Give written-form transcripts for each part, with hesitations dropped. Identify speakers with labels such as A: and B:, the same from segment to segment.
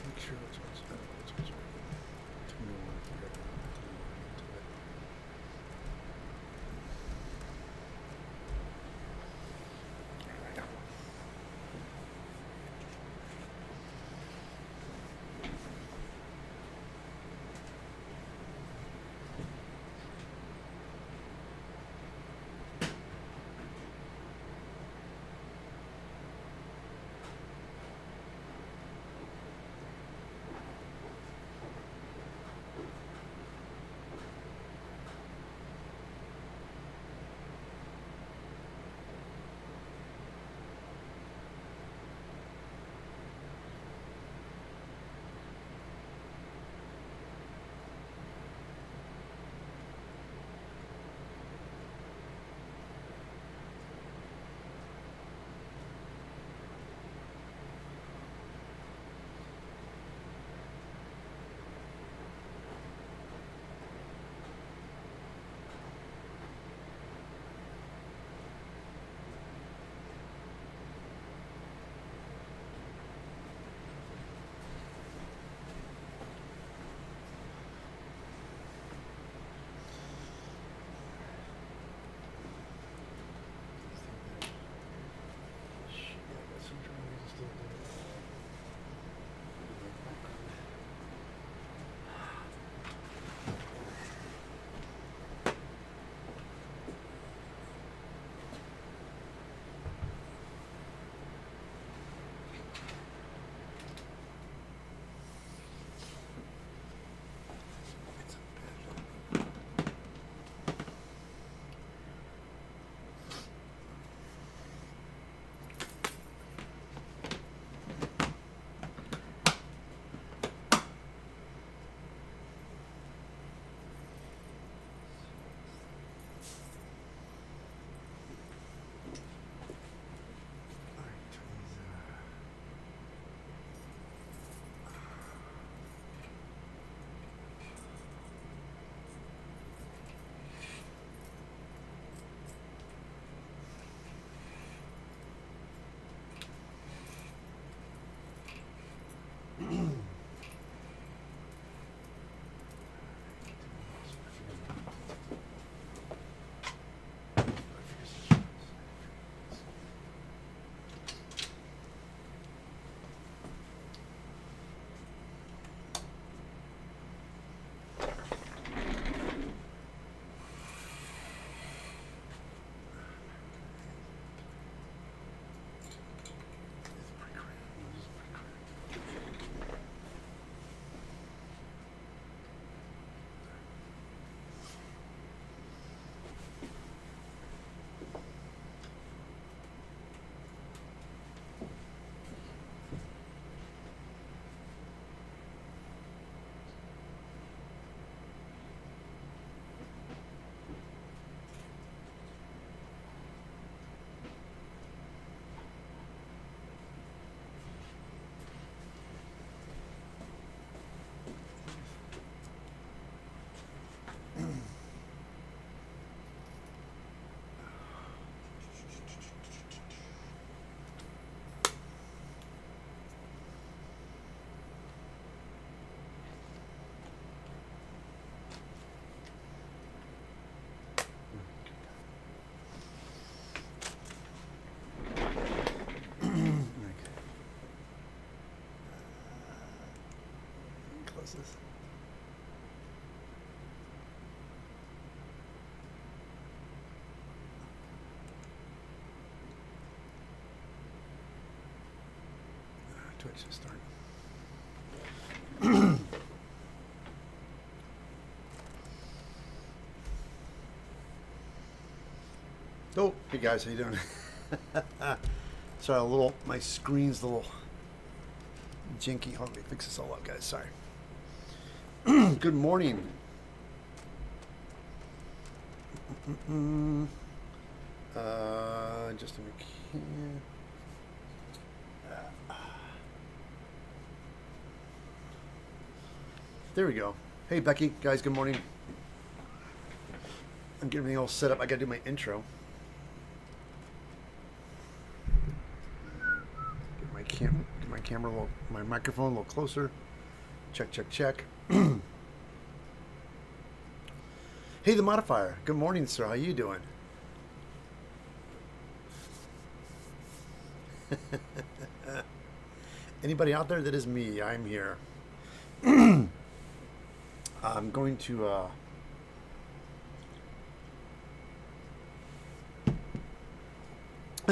A: make sure which one's right. Tell me one if you're into it. All right. Closes. Twitch is starting. Oh, hey guys, how you doing? Sorry, my screen's a little jinky. Hold on, let me fix this all up, guys. Sorry. Good morning. Just a minute. There we go. Hey, Becky. Guys, good morning. I'm getting everything all set up. I got to do my intro. Get my camera, my microphone a little closer. Check, check, check. Hey, the modifier. Good morning, sir. How you doing? Anybody out there? That is me. I'm here. I'm going to I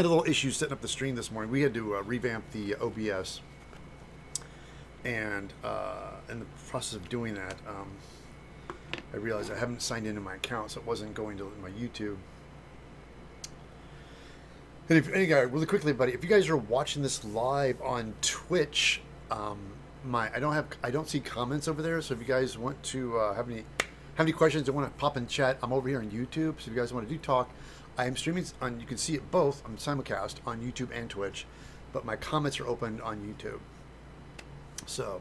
A: had a little issue setting up the stream this morning. We had to revamp the OBS, and in the process of doing that, I realized I haven't signed into my account, so it wasn't going to my YouTube. And if any guy, really quickly, buddy, if you guys are watching this live on Twitch, I don't see comments over there. So if you guys want to have any questions and want to pop in chat, I'm over here on YouTube. So if you guys want to do talk, I am streaming on. You can see it both. I'm simulcast on YouTube and Twitch, but my comments are open on YouTube. So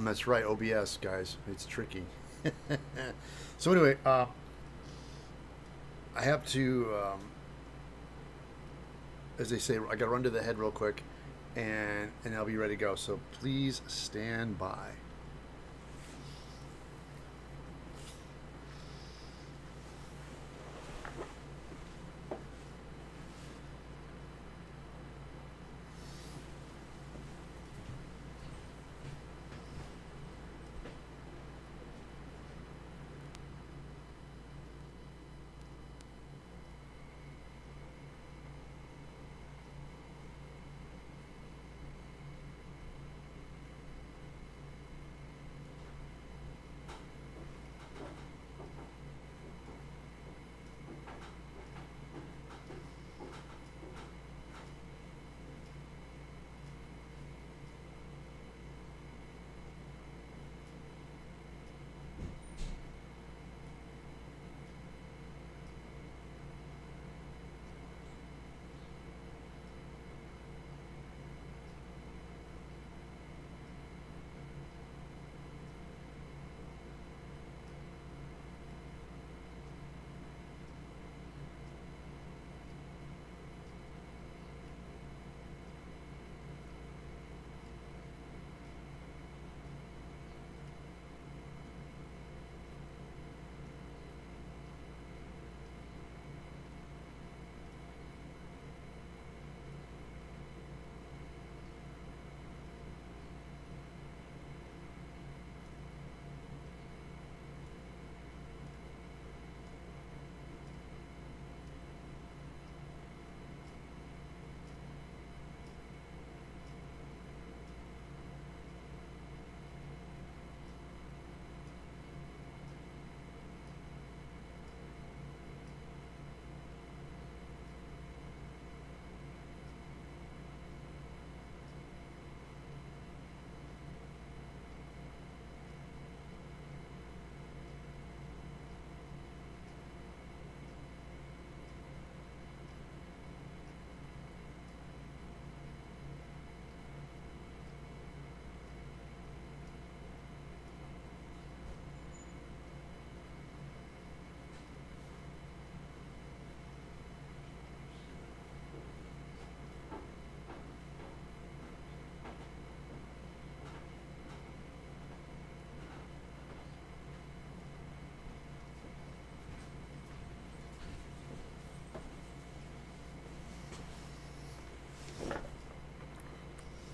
A: that's right, OBS guys, it's tricky. So anyway, I have to. As they say, I got to run to the head real quick, and I'll be ready to go. So please stand by.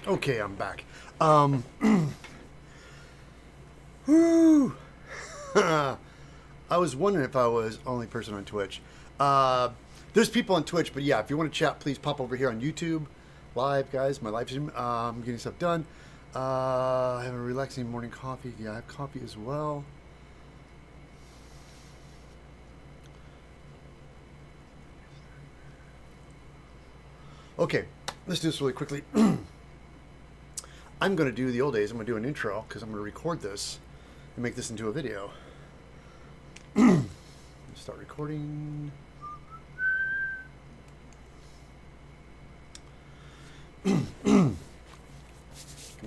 A: Okay, I'm back. Whew. I was wondering if I was the only person on Twitch. There's people on Twitch, but yeah, if you want to chat, please pop over here on YouTube. Live, guys, my live stream. I'm getting stuff done. I have a relaxing morning coffee. Yeah, I have coffee as well. Okay, let's do this really quickly. I'm going to do the old days. I'm going to do an intro because I'm going to record this and make this into a video. Start recording.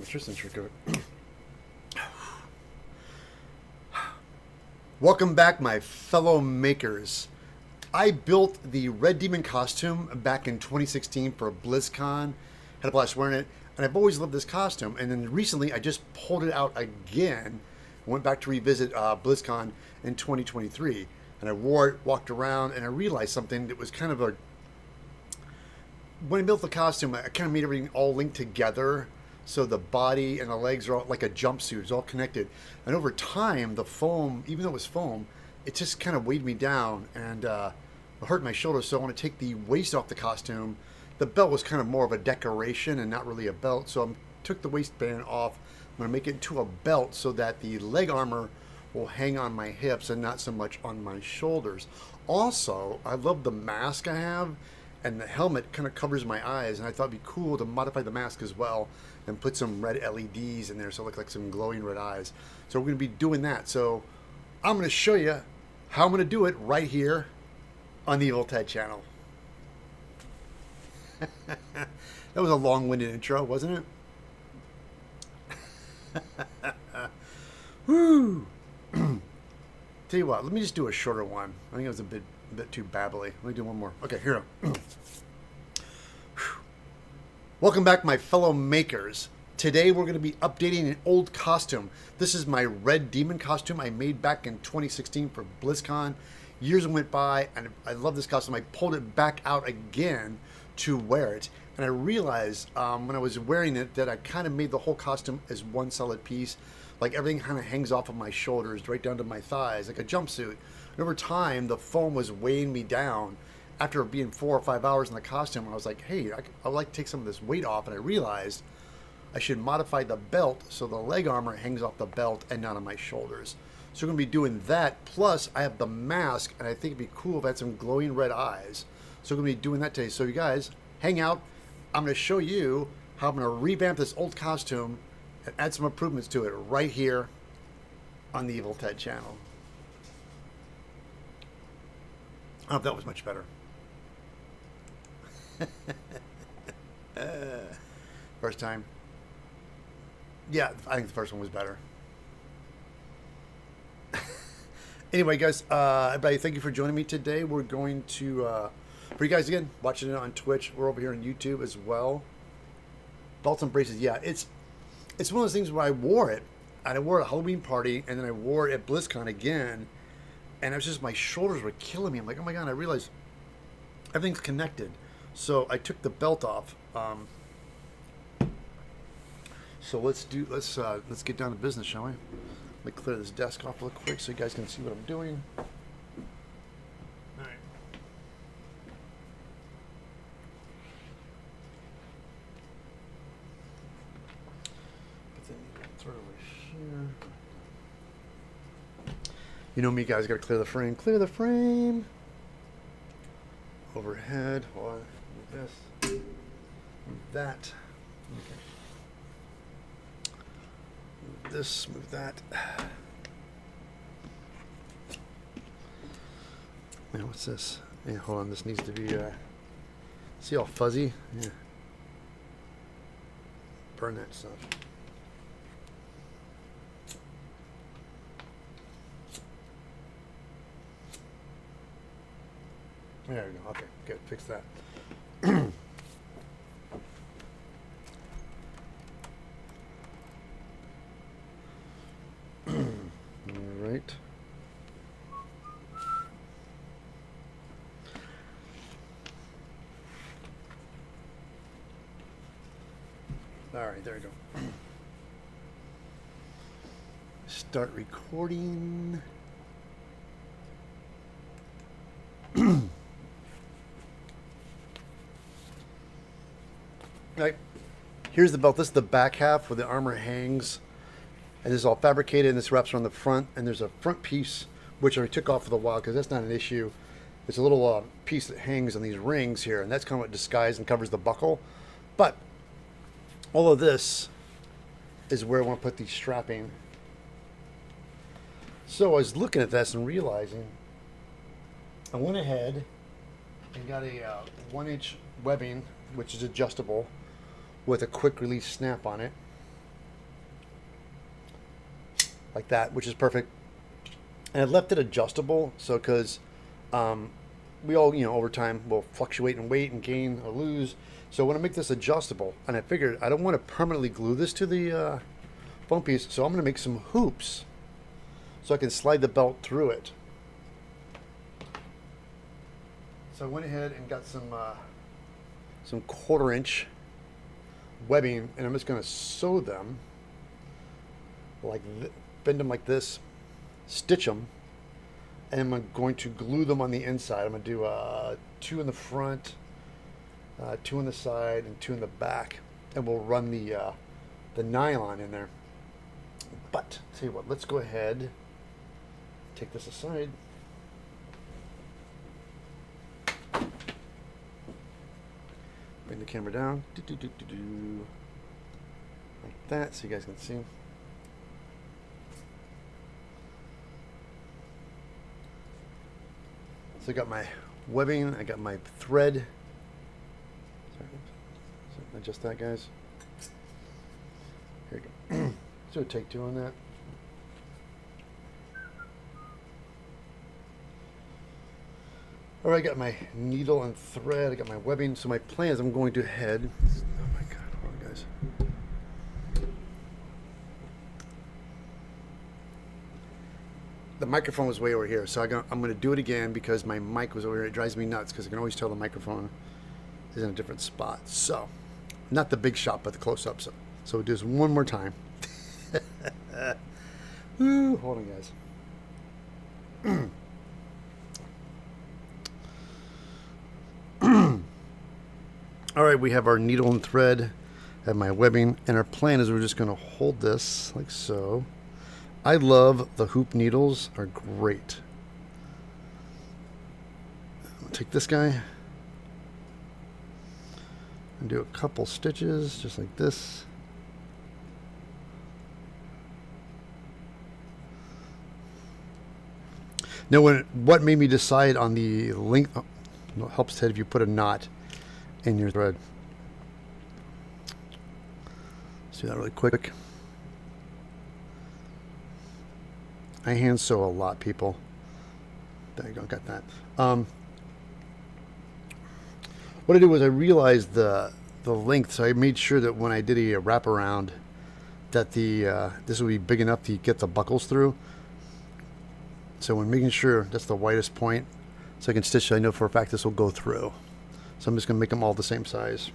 A: Tristan should go. Welcome back, my fellow makers. I built the Red Demon costume back in 2016 for BlizzCon. Had a blast wearing it. And I've always loved this costume. And then recently I just pulled it out again. Went back to revisit BlizzCon in 2023. And I wore it, walked around, and I realized something that was kind of a... When I built the costume, I kind of made everything all linked together. So the body and the legs are all like a jumpsuit. It's all connected. And over time, the foam, even though it was foam, it just kind of weighed me down and it hurt my shoulders. So I want to take the waist off the costume. The belt was kind of more of a decoration and not really a belt. So I took the waistband off. I'm going to make it into a belt so that the leg armor will hang on my hips and not so much on my shoulders. Also, I love the mask I have, and the helmet kind of covers my eyes, and I thought it'd be cool to modify the mask as well and put some red LEDs in there so it look like some glowing red eyes. So we're going to be doing that. So I'm going to show you how I'm going to do it right here on the Evil Ted channel. That was a long-winded intro, wasn't it? Woo! Tell you what, let me just do a shorter one. I think it was a bit too babbly. Let me do one more. Okay, here. Welcome back, my fellow makers. Today we're going to be updating an old costume. This is my red demon costume I made back in 2016 for BlizzCon. Years went by, and I love this costume. I pulled it back out again to wear it. And I realized when I was wearing it that I kind of made the whole costume as one solid piece. Like everything kind of hangs off of my shoulders right down to my thighs, like a jumpsuit. And over time, the foam was weighing me down. After being 4 or 5 hours in the costume, I was like, hey, I would like to take some of this weight off. And I realized I should modify the belt so the leg armor hangs off the belt and not on my shoulders. So we're going to be doing that. Plus, I have the mask, and I think it'd be cool if I had some glowing red eyes. So we're going to be doing that today. So you guys, hang out. I'm going to show you how I'm going to revamp this old costume and add some improvements to it right here on the Evil Ted channel. I hope that was much better. First time. Yeah, I think the first one was better. Anyway, guys, everybody, thank you for joining me today. We're going to, for you guys again, watching it on Twitch, we're over here on YouTube as well. Belts and braces, yeah, it's one of those things where I wore it, and I wore it at a Halloween party, and then I wore it at BlizzCon again, and it was just, my shoulders were killing me. I'm like, oh my God, I realized everything's connected. So I took the belt off. So let's get down to business, shall we? Let me clear this desk off real quick so you guys can see what I'm doing. All right. But then you can throw it over here. You know me, guys. Got to clear the frame. Clear the frame. Overhead. Hold on. Move this. Move that. Okay. Move this. Move that. Man, what's this? Yeah, hold on. This needs to be. See all fuzzy? Yeah. Burn that stuff. There we go. Okay, good. Fix that. All right. All right, there we go. Start recording. Right. Here's the belt. This is the back half where the armor hangs. And this is all fabricated, and this wraps around the front. And there's a front piece, which I took off for a while because that's not an issue. It's a little piece that hangs on these rings here, and that's kind of what disguises and covers the buckle. But all of this is where I want to put the strapping. So I was looking at this and realizing I went ahead and got a 1-inch webbing, which is adjustable, with a quick release snap on it. Like that, which is perfect. And I left it adjustable, so because we all, you know, over time will fluctuate in weight and gain or lose. So I want to make this adjustable, and I figured I don't want to permanently glue this to the foam piece, so I'm going to make some hoops so I can slide the belt through it. So I went ahead and got some 1/4" webbing, and I'm just going to sew them like bend them like this, stitch them, and I'm going to glue them on the inside. I'm going to do 2 in the front, 2 on the side, and 2 in the back, and we'll run the nylon in there. But tell you what, let's go ahead, take this aside. Bring the camera down, like that, so you guys can see. So I got my webbing, I got my thread. Sorry, adjust that, guys. Here we go. So take 2 on that. All right, I got my needle and thread. I got my webbing. So my plan is I'm going to head. Oh my God, hold on, guys. The microphone was way over here, so I'm going to do it again because my mic was over here. It drives me nuts because I can always tell the microphone is in a different spot. So, not the big shot, but the close-up. So we'll do this one more time. Woo, hold on, guys. All right, we have our needle and thread and my webbing, and our plan is we're just going to hold this like so. I love the hoop needles, are great. I'm gonna take this guy and do a couple stitches just like this. Now, what made me decide on the length? Oh, it helps Ted if you put a knot in your thread. Let's do that really quick. I hand sew a lot, people. There you go, got that. What I did was I realized the length, so I made sure that when I did a wraparound, that this would be big enough to get the buckles through. So when making sure that's the widest point, so I can stitch, I know for a fact this will go through. So I'm just going to make them all the same size.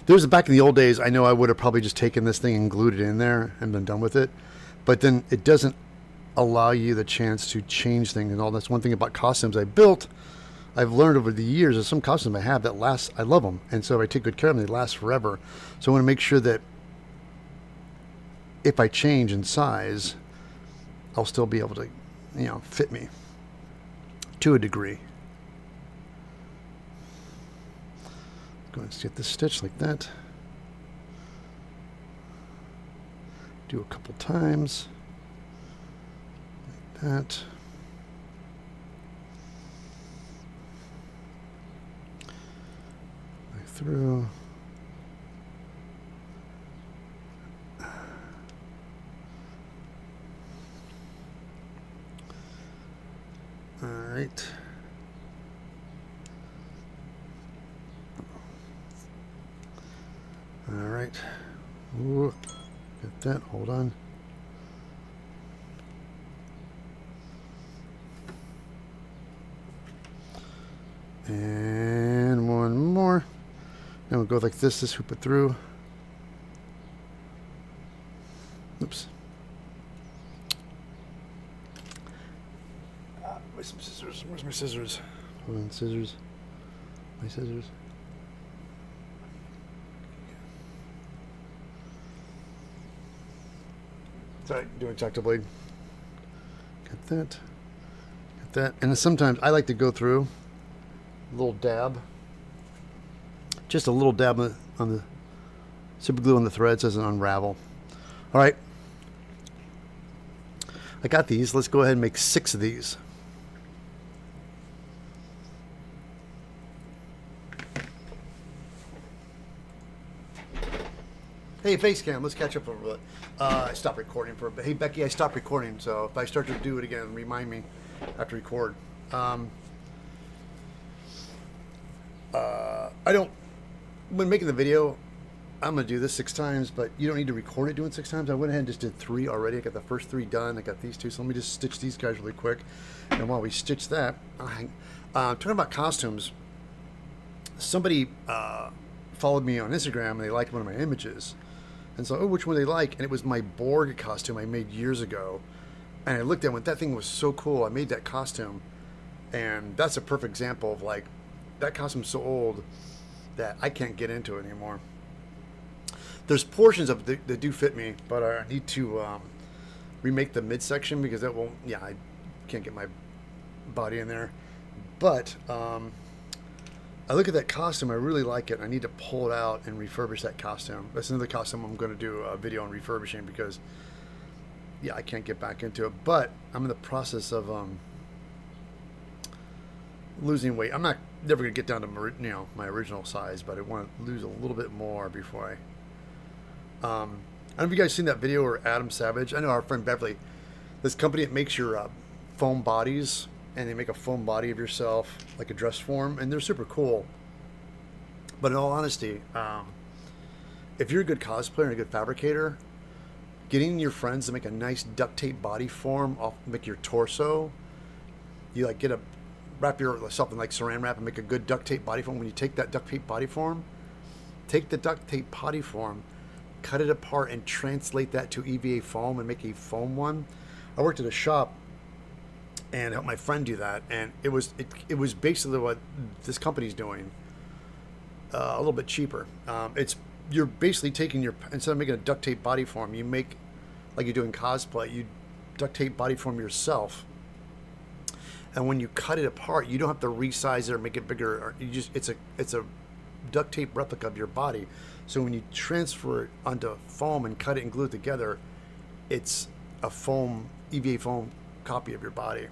A: There's back in the old days, I know I would have probably just taken this thing and glued it in there and been done with it. But then it doesn't allow you the chance to change things and all. That's one thing about costumes I built. I've learned over the years that some costumes I have that last, I love them. And so if I take good care of them, they last forever. So I want to make sure that if I change in size, I'll still be able to, you know, fit me to a degree. Go ahead and get this stitch like that. Do a couple times like that. Back through. All right. All right. Ooh, get that. Hold on. And one more. Then we'll go like this. Just hoop it through. Oops. Where's some scissors? Where's my scissors? Hold on, scissors. My scissors. Sorry, doing X-Acto blade. Got that. Got that. And then sometimes I like to go through a little dab. Just a little dab on the super glue on the thread so it doesn't unravel. All right. I got these. Let's go ahead and make 6 of these. Hey, Facecam, let's catch up over it. I stopped recording for a bit. Hey, Becky, I stopped recording, so if I start to do it again, remind me. have to record. I don't, when making the video, I'm going to do this 6 times, but you don't need to record it doing 6 times. I went ahead and just did 3 already. I got the first 3 done. I got these 2. So let me just stitch these guys really quick. And while we stitch that, talking about costumes, somebody followed me on Instagram and they liked one of my images. And so, oh, which one they like? And it was my Borg costume I made years ago. And I looked at it and went, that thing was so cool. I made that costume. And that's a perfect example of like, that costume's so old that I can't get into it anymore. There's portions of it that do fit me, but I need to remake the midsection because that won't, yeah, I can't get my body in there. But I look at that costume, I really like it. I need to pull it out and refurbish that costume. That's another costume I'm going to do a video on refurbishing because, yeah, I can't get back into it. But I'm in the process of losing weight. I'm not never going to get down to my original size, but I want to lose a little bit more before I I don't know if you guys seen that video where Adam Savage, I know our friend Beverly, this company that makes your foam bodies, and they make a foam body of yourself, like a dress form, and they're super cool. But in all honesty, if you're a good cosplayer and a good fabricator, getting your friends to make a nice duct tape body form off, make your torso, you like wrap yourself in like saran wrap and make a good duct tape body form. When you take that duct tape body form, take the duct tape body form, cut it apart and translate that to EVA foam and make a foam one. I worked at a shop and helped my friend do that, and it was basically what this company's doing, a little bit cheaper. You're basically taking instead of making a duct tape body form, you make, like you do in cosplay, you duct tape body form yourself, and when you cut it apart, you don't have to resize it or make it bigger. Or it's a duct tape replica of your body. So when you transfer it onto foam and cut it and glue it together, it's a foam, EVA foam copy of your body.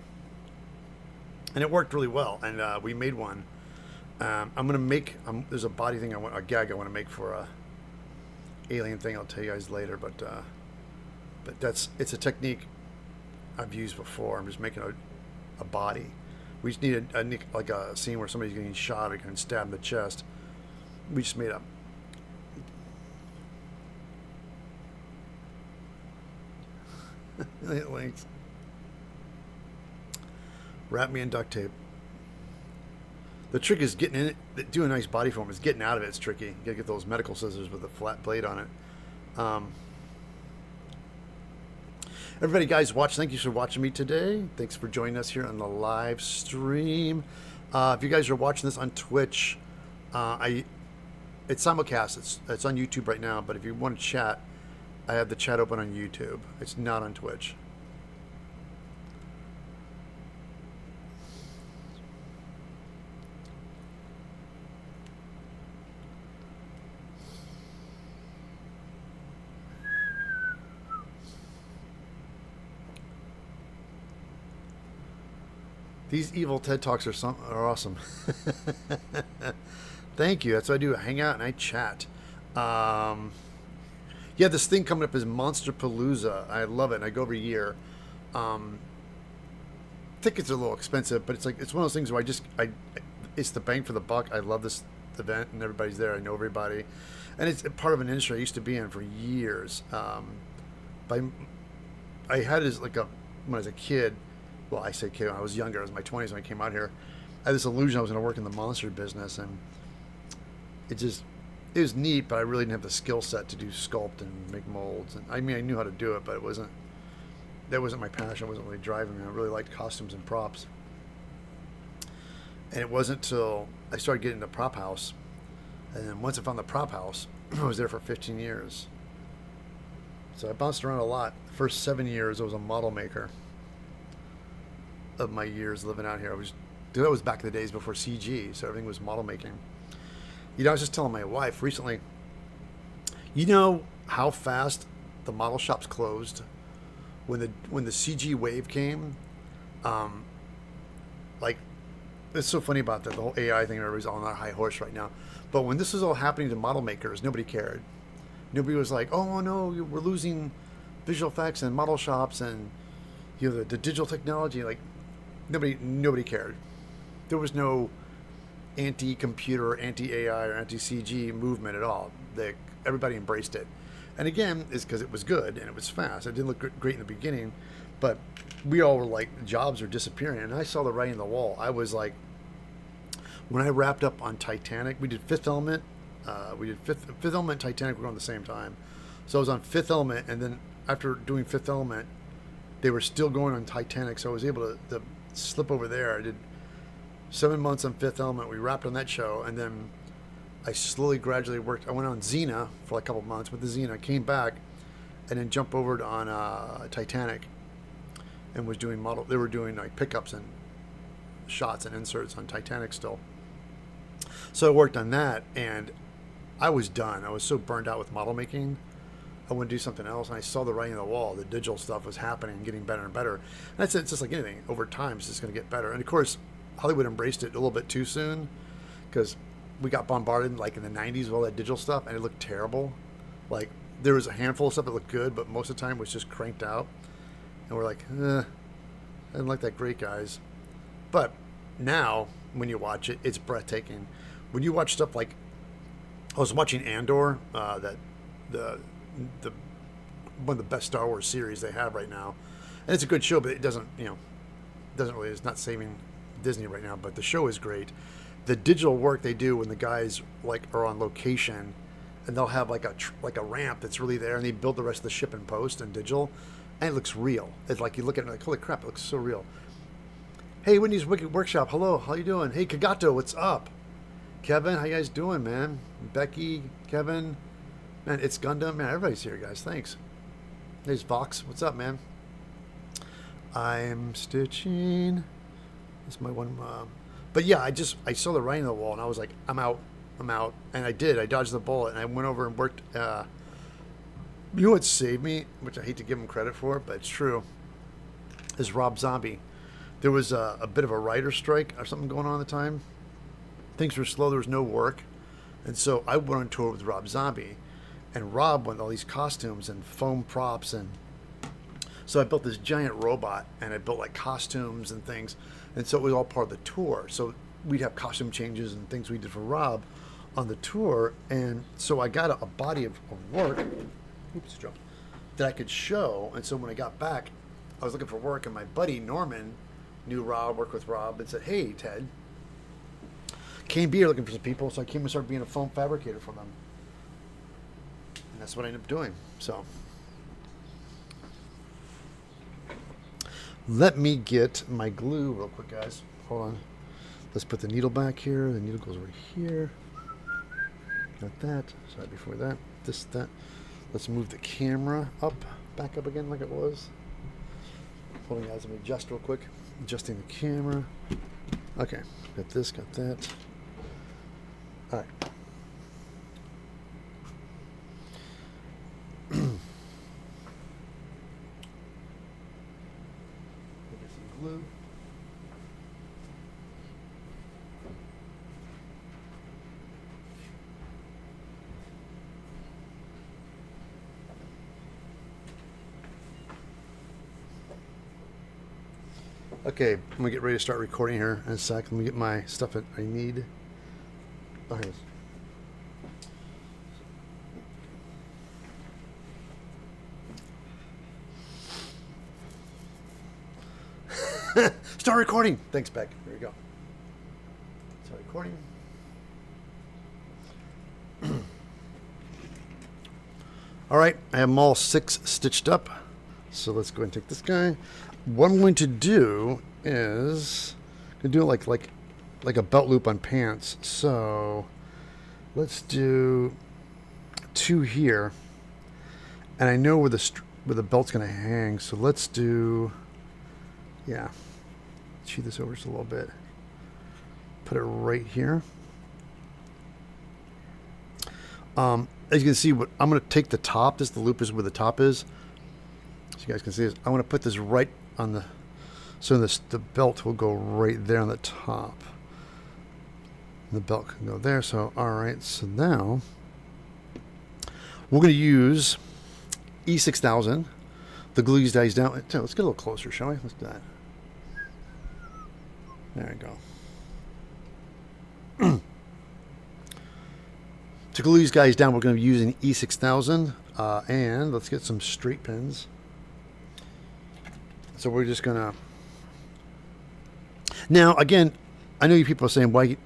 A: And it worked really well. And we made one. I'm going to make, there's a body thing a gag I want to make for a alien thing. I'll tell you guys later. But it's a technique I've used before. I'm just making a body. We just need like a scene where somebody's getting shot or getting stabbed in the chest. We just made up. Links. Wrap me in duct tape. The trick is getting in it. Doing a nice body form is getting out of it. It's tricky. You gotta get those medical scissors with a flat blade on it. Everybody, guys, thank you for watching me today. Thanks for joining us here on the live stream. If you guys are watching this on Twitch, it's simulcast. It's on YouTube right now. But if you want to chat, I have the chat open on YouTube. It's not on Twitch. These evil TED Talks are awesome. Thank you. That's what I do. I hang out and I chat. Yeah, this thing coming up is Monsterpalooza. I love it. And I go every year. Tickets are a little expensive, but it's one of those things where it's the bang for the buck. I love this event, and everybody's there. I know everybody, and it's part of an industry I used to be in for years. But I had it as when I was a kid. Well, I say kid, when I was younger. I was in my 20s when I came out here. I had this illusion I was going to work in the monster business, and it was neat, but I really didn't have the skill set to do sculpt and make molds. And I mean, I knew how to do it, but that wasn't my passion. It wasn't really driving me. I really liked costumes and props. And it wasn't till I started getting into prop house, and then once I found the prop house, I was there for 15 years. So I bounced around a lot. The first 7 years, I was a model maker. Of my years living out here, that was back in the days before CG, so everything was model making. I was just telling my wife recently, you know how fast the model shops closed when the CG wave came. Like, it's so funny about that, the whole AI thing. Everybody's on our high horse right now, but when this was all happening to model makers, nobody cared. Nobody was like, oh no, we're losing visual effects and model shops and the digital technology. Like, nobody cared. There was no anti-computer, anti-AI, or anti-CG movement at all. Everybody embraced it. And again, it's because it was good and it was fast. It didn't look great in the beginning, but we all were like, jobs are disappearing. And I saw the writing on the wall. I was like, when I wrapped up on Titanic, we did Fifth Element. We did Fifth Element and Titanic were on the same time. So I was on Fifth Element, and then after doing Fifth Element, they were still going on Titanic. So I was able to slip over there. I did 7 months on Fifth Element. We wrapped on that show, and then I slowly, gradually worked. I went on Xena for like a couple of months with the Xena, came back, and then jumped over on Titanic, and was doing model. They were doing like pickups and shots and inserts on Titanic still. So I worked on that, and I was done. I was so burned out with model making. I wanted to do something else, and I saw the writing on the wall. The digital stuff was happening, getting better and better. And that's it. It's just like anything. Over time, it's just going to get better. And of course, Hollywood embraced it a little bit too soon, because we got bombarded like in the 90s with all that digital stuff, and it looked terrible. Like, there was a handful of stuff that looked good, but most of the time it was just cranked out. And we're like, I didn't like that great, guys. But now, when you watch it, it's breathtaking. When you watch stuff like, I was watching Andor, that the one of the best Star Wars series they have right now, and it's a good show, but it doesn't really, it's not saving Disney right now. But the show is great. The digital work they do when the guys like are on location, and they'll have like a ramp that's really there, and they build the rest of the ship in post and digital, and it looks real. It's like you look at it like, holy crap, it looks so real. Hey, Wendy's Wicked Workshop, hello, how you doing? Hey, Kagato, what's up? Kevin, how you guys doing, man? Becky, Kevin, man, it's Gundam, man, everybody's here, guys, thanks. There's Vox, what's up, man? I'm stitching. That's my one, but yeah, I saw the writing on the wall, and I was like, I'm out, and I did. I dodged the bullet, and I went over and worked. You know what saved me, which I hate to give him credit for, but it's true, is Rob Zombie. There was a bit of a writer's strike or something going on at the time. Things were slow. There was no work. And so I went on tour with Rob Zombie. And Rob went all these costumes and foam props. And so I built this giant robot. And I built like costumes and things. And so it was all part of the tour. So we'd have costume changes and things we did for Rob on the tour. And so I got a body of work that I could show. And so when I got back, I was looking for work. And my buddy Norman knew Rob, worked with Rob, and said, hey, Ted, came be here looking for some people, so I came and started being a foam fabricator for them. And that's what I ended up doing. So let me get my glue real quick, guys. Hold on. Let's put the needle back here. The needle goes right here. Got that. Sorry, before that. That. Let's move the camera back up again like it was. Hold on, guys. Let me adjust real quick. Adjusting the camera. Okay. Got this, got that. All right. Get some glue. Okay, I'm gonna get ready to start recording here in a sec. Let me get my stuff that I need. Oh, here it is. Start recording. Thanks, Beck. There you go. Start recording. All right, I have them all 6 stitched up. So let's go ahead and take this guy. What I'm going to do is I'm going to do it like a belt loop on pants. So let's do 2 here, and I know where the belt's going to hang. So let's do, yeah, cheat this over just a little bit. Put it right here. As you can see, what I'm going to take the top. The loop is where the top is. So you guys can see this. I want to put this right on the, so the belt will go right there on the top. The belt can go there. So all right. So now we're going to use E6000. The glue dies down. Let's get a little closer, shall we? Let's do that. There we go. To glue these guys down, we're going to be using E6000, and let's get some straight pins. So we're just going to... Now, again, I know you people are saying, why don't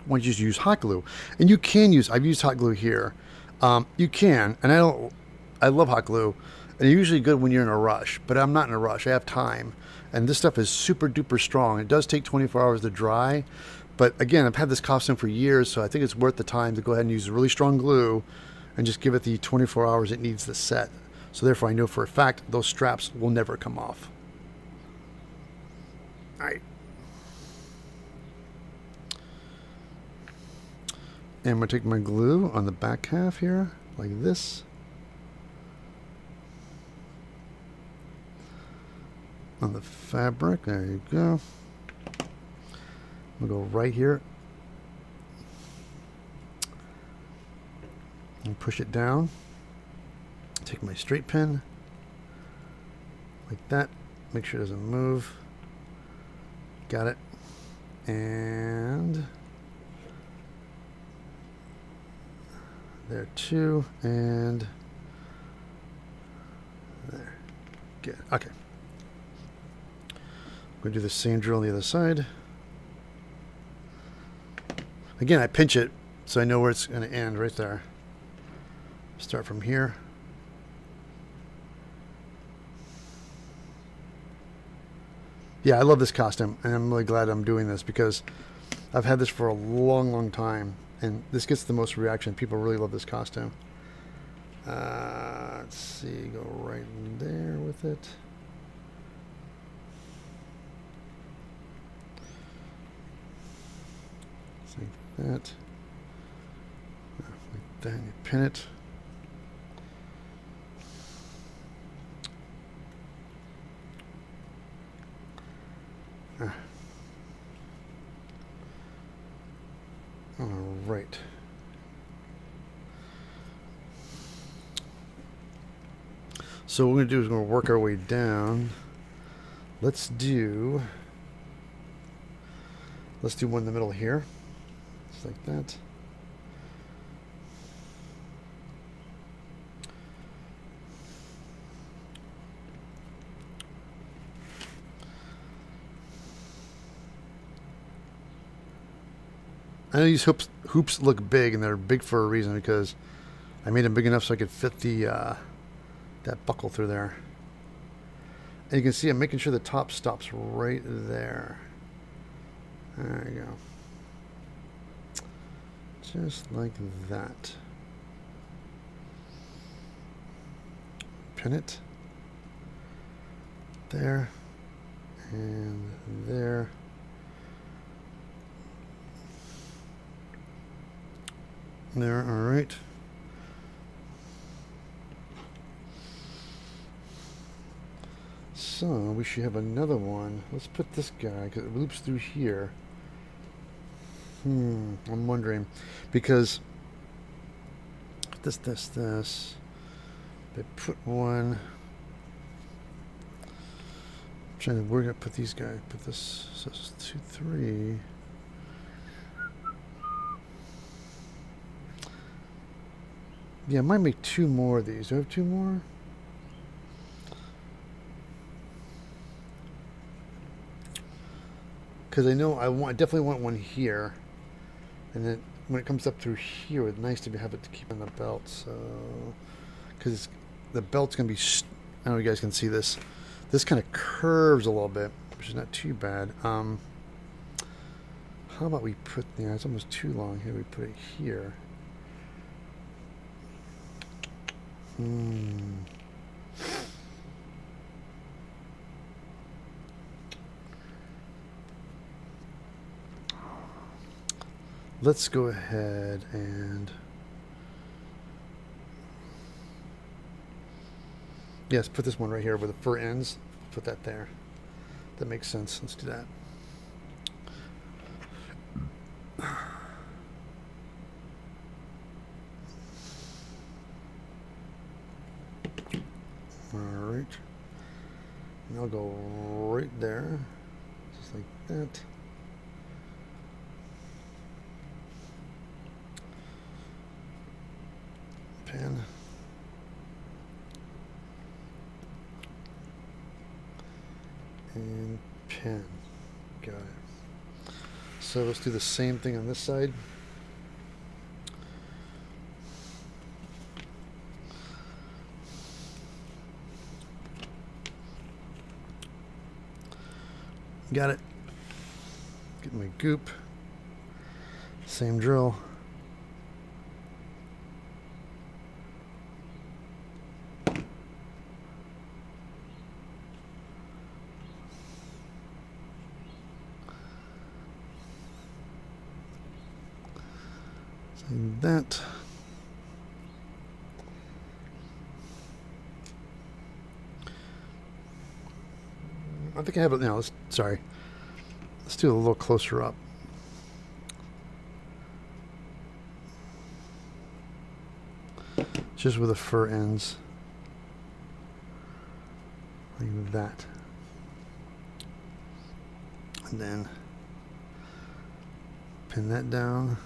A: you just use hot glue? And you can use... I've used hot glue here. You can, and I love hot glue, and it's usually good when you're in a rush, but I'm not in a rush. I have time, and this stuff is super duper strong. It does take 24 hours to dry, but again, I've had this costume for years, so I think it's worth the time to go ahead and use really strong glue and just give it the 24 hours it needs to set. So therefore, I know for a fact those straps will never come off. All right. And I'm going to take my glue on the back half here, like this. On the fabric, there you go. We'll go right here. And push it down. Take my straight pin. Like that. Make sure it doesn't move. Got it. And... there too, and there. Good. Okay. I'm going to do the same drill on the other side. Again, I pinch it so I know where it's going to end right there. Start from here. Yeah, I love this costume, and I'm really glad I'm doing this because I've had this for a long, long time. And this gets the most reaction. People really love this costume. Let's see, go right in there with it. Just like that. Like that, you pin it. All right. So what we're going to do is we're going to work our way down. Let's do one in the middle here. Just like that. I know these hoops look big, and they're big for a reason because I made them big enough so I could fit the that buckle through there. And you can see I'm making sure the top stops right there. There you go. Just like that. Pin it. There. And there. There, all right. So we should have another one. Let's put this guy because it loops through here. I'm wondering because this. They put one. I'm trying to. We're gonna put these guys. Put this. So it's 2, 3. Yeah, I might make 2 more of these. Do I have 2 more? Because I know I definitely want one here, and then when it comes up through here, it's nice to have it to keep on the belt. So, because the belt's gonna be, I don't know if you guys can see this. This kind of curves a little bit, which is not too bad. How about we put? Yeah, it's almost too long here. We put it here. Let's go ahead and yes, put this one right here where the fur ends. Put that there. That makes sense. Let's do that. Alright. And I'll go right there. Just like that. pin. And pin. Got it. So let's do the same thing on this side. Got it. Get my goop. Same drill. Like that. I think I have it now. Sorry. Let's do it a little closer up. Just where the fur ends. Like that. And then pin that down.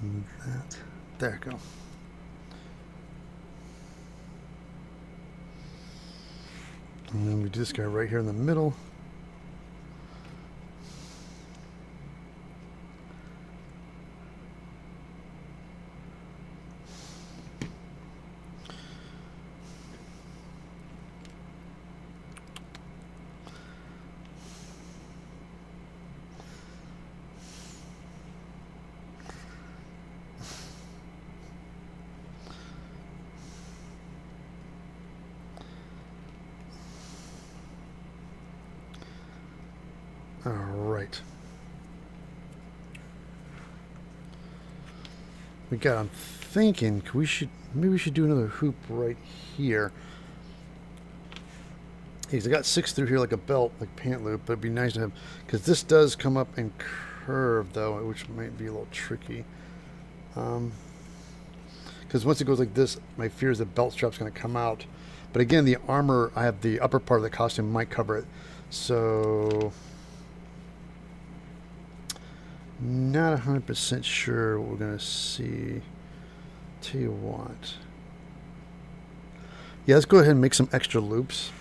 A: And that. There we go. And then we do this guy right here in the middle. All right. I'm thinking maybe we should do another hoop right here. I got 6 through here like a belt, like pant loop, but it'd be nice to have, because this does come up and curve though, which might be a little tricky. Because once it goes like this, my fear is the belt strap's going to come out. But again, the armor, I have the upper part of the costume might cover it. So not 100% sure what we're going to see. Tell you what. Yeah, let's go ahead and make some extra loops.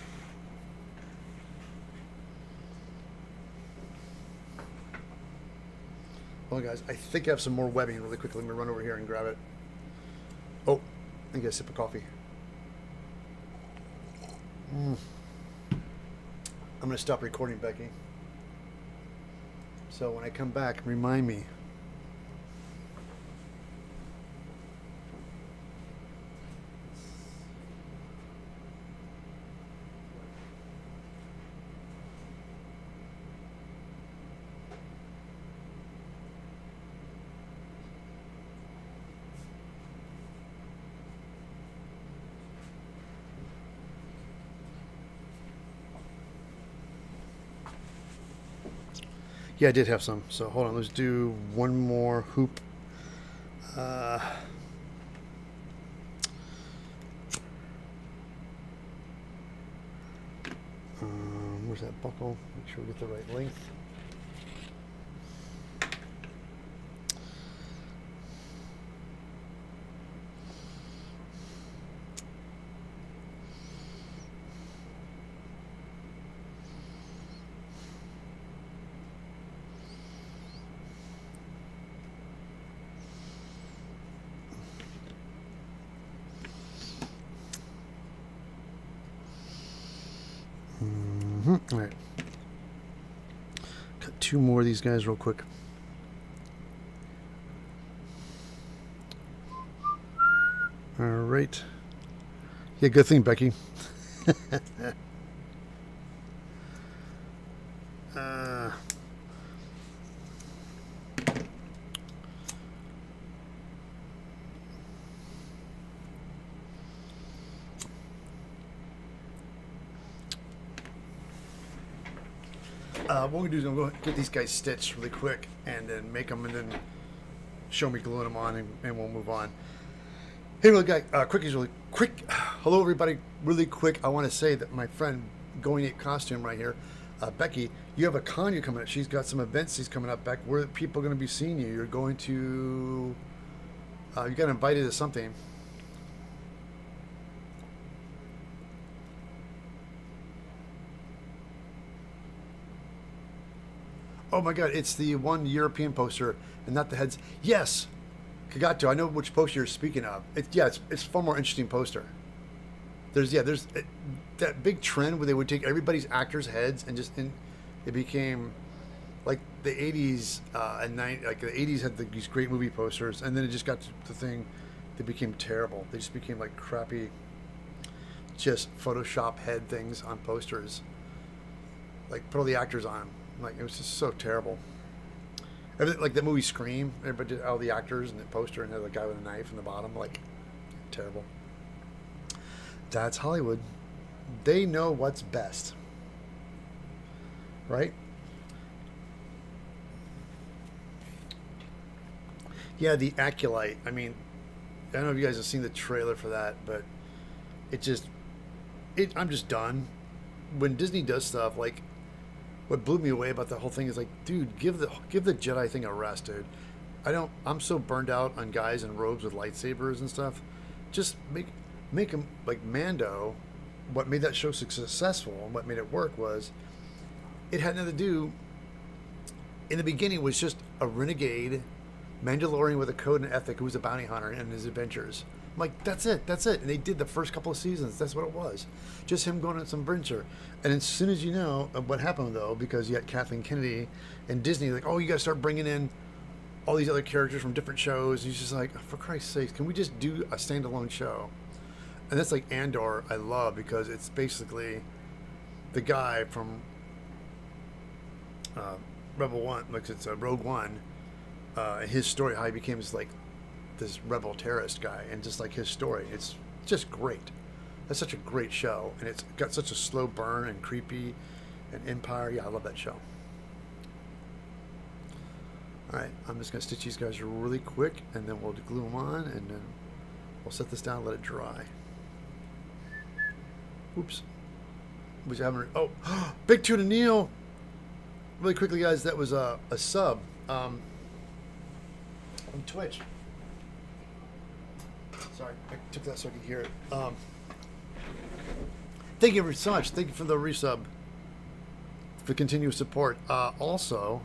A: Hold on, guys. I think I have some more webbing really quickly. Let me run over here and grab it. Oh, I get a sip of coffee. I'm going to stop recording, Becky. So when I come back, remind me. Yeah, I did have some. So hold on, let's do one more hoop. Where's that buckle? Make sure we get the right length. All right. Cut 2 more of these guys real quick. All right. Yeah, good thing, Becky. What we're going to do is I'm going to get these guys stitched really quick and then make them and then show me gluing them on and we'll move on. Hey, really, guys, quickies really quick. Hello, everybody. Really quick, I want to say that my friend Going Ape Costume right here, Becky, you have a con you're coming up. She's got some events she's coming up, Beck. Where are people going to be seeing you? You're going to You got invited to something. Oh my God, it's the one European poster and not the heads. Yes, Kagato, I know which poster you're speaking of. It's far more interesting poster. There's that big trend where they would take everybody's actors' heads and it became like the 80s like the 80s had these great movie posters, and then it just got to the thing that became terrible. They just became like crappy, just Photoshop head things on posters. Like put all the actors on 'em. Like it was just so terrible. Everything, like that movie Scream, everybody did all the actors and the poster and had the guy with a knife in the bottom. Like terrible. That's Hollywood. They know what's best, right? Yeah, the Acolyte. I mean, I don't know if you guys have seen the trailer for that, but I'm just done. When Disney does stuff, like, what blew me away about the whole thing is like, dude, give the Jedi thing a rest, dude. I'm so burned out on guys in robes with lightsabers and stuff. Just make them like Mando. What made that show successful and what made it work was it had nothing to do. In the beginning, it was just a renegade Mandalorian with a code and ethic who was a bounty hunter and his adventures. I'm like, that's it. And they did the first couple of seasons. That's what it was. Just him going on some adventure. And as soon as you know what happened, though, because you got Kathleen Kennedy and Disney, like, oh, you got to start bringing in all these other characters from different shows. He's just like, for Christ's sake, can we just do a standalone show? And that's like Andor, I love, because it's basically the guy from Rebel One, like it's Rogue One, his story, how he became this rebel terrorist guy, and just like his story, it's just great. That's such a great show, and it's got such a slow burn and creepy, and Empire. Yeah, I love that show. All right, I'm just gonna stitch these guys really quick, and then we'll glue them on, and then we'll set this down, and let it dry. Oops. Was having oh, Big Tuna Neil. Really quickly, guys, that was a sub on Twitch. Sorry, I took that so I could hear it. Thank you so much. Thank you for the resub, for continuous support. Also,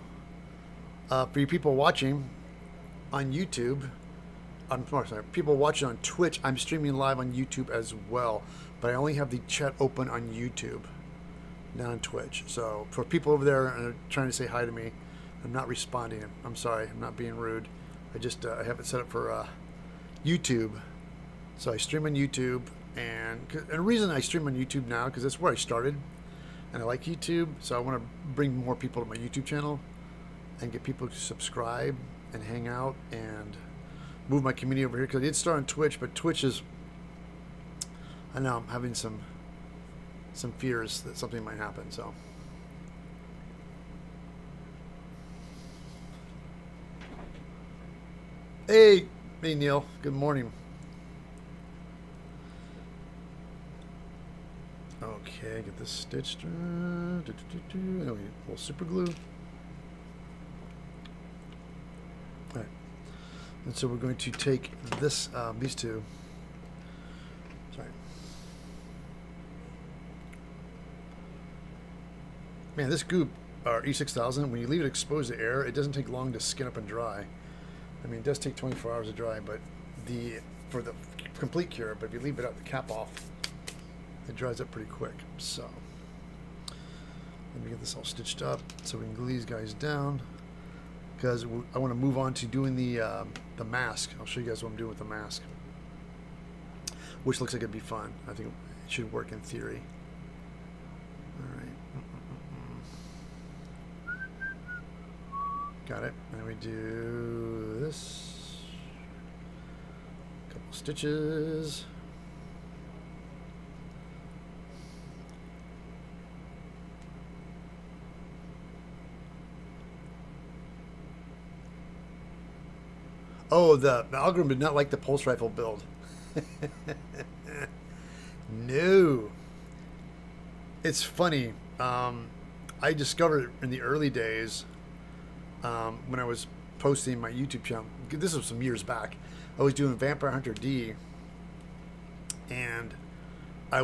A: for you people watching on YouTube, I'm sorry, people watching on Twitch, I'm streaming live on YouTube as well, but I only have the chat open on YouTube, not on Twitch. So for people over there trying to say hi to me, I'm not responding. I'm sorry, I'm not being rude. I have it set up for YouTube. So I stream on YouTube, and the reason I stream on YouTube now, because that's where I started, and I like YouTube, so I want to bring more people to my YouTube channel and get people to subscribe and hang out and move my community over here, because I did start on Twitch, but Twitch is, I know I'm having some fears that something might happen, so. Hey Neil, good morning. Okay, get this stitched. A little super glue. All right, and so we're going to take this, these two. Sorry. Man, this goop, E6000, when you leave it exposed to air, it doesn't take long to skin up and dry. I mean, it does take 24 hours to dry, but for the complete cure, but if you leave it out the cap off, it dries up pretty quick. So let me get this all stitched up so we can glue these guys down, because I want to move on to doing the mask. I'll show you guys what I'm doing with the mask, which looks like it'd be fun. I think it should work in theory. All right. Got it. And we do this. Couple stitches. Oh, the algorithm did not like the pulse rifle build. No. It's funny. I discovered in the early days, when I was posting my YouTube channel. This was some years back. I was doing Vampire Hunter D, and I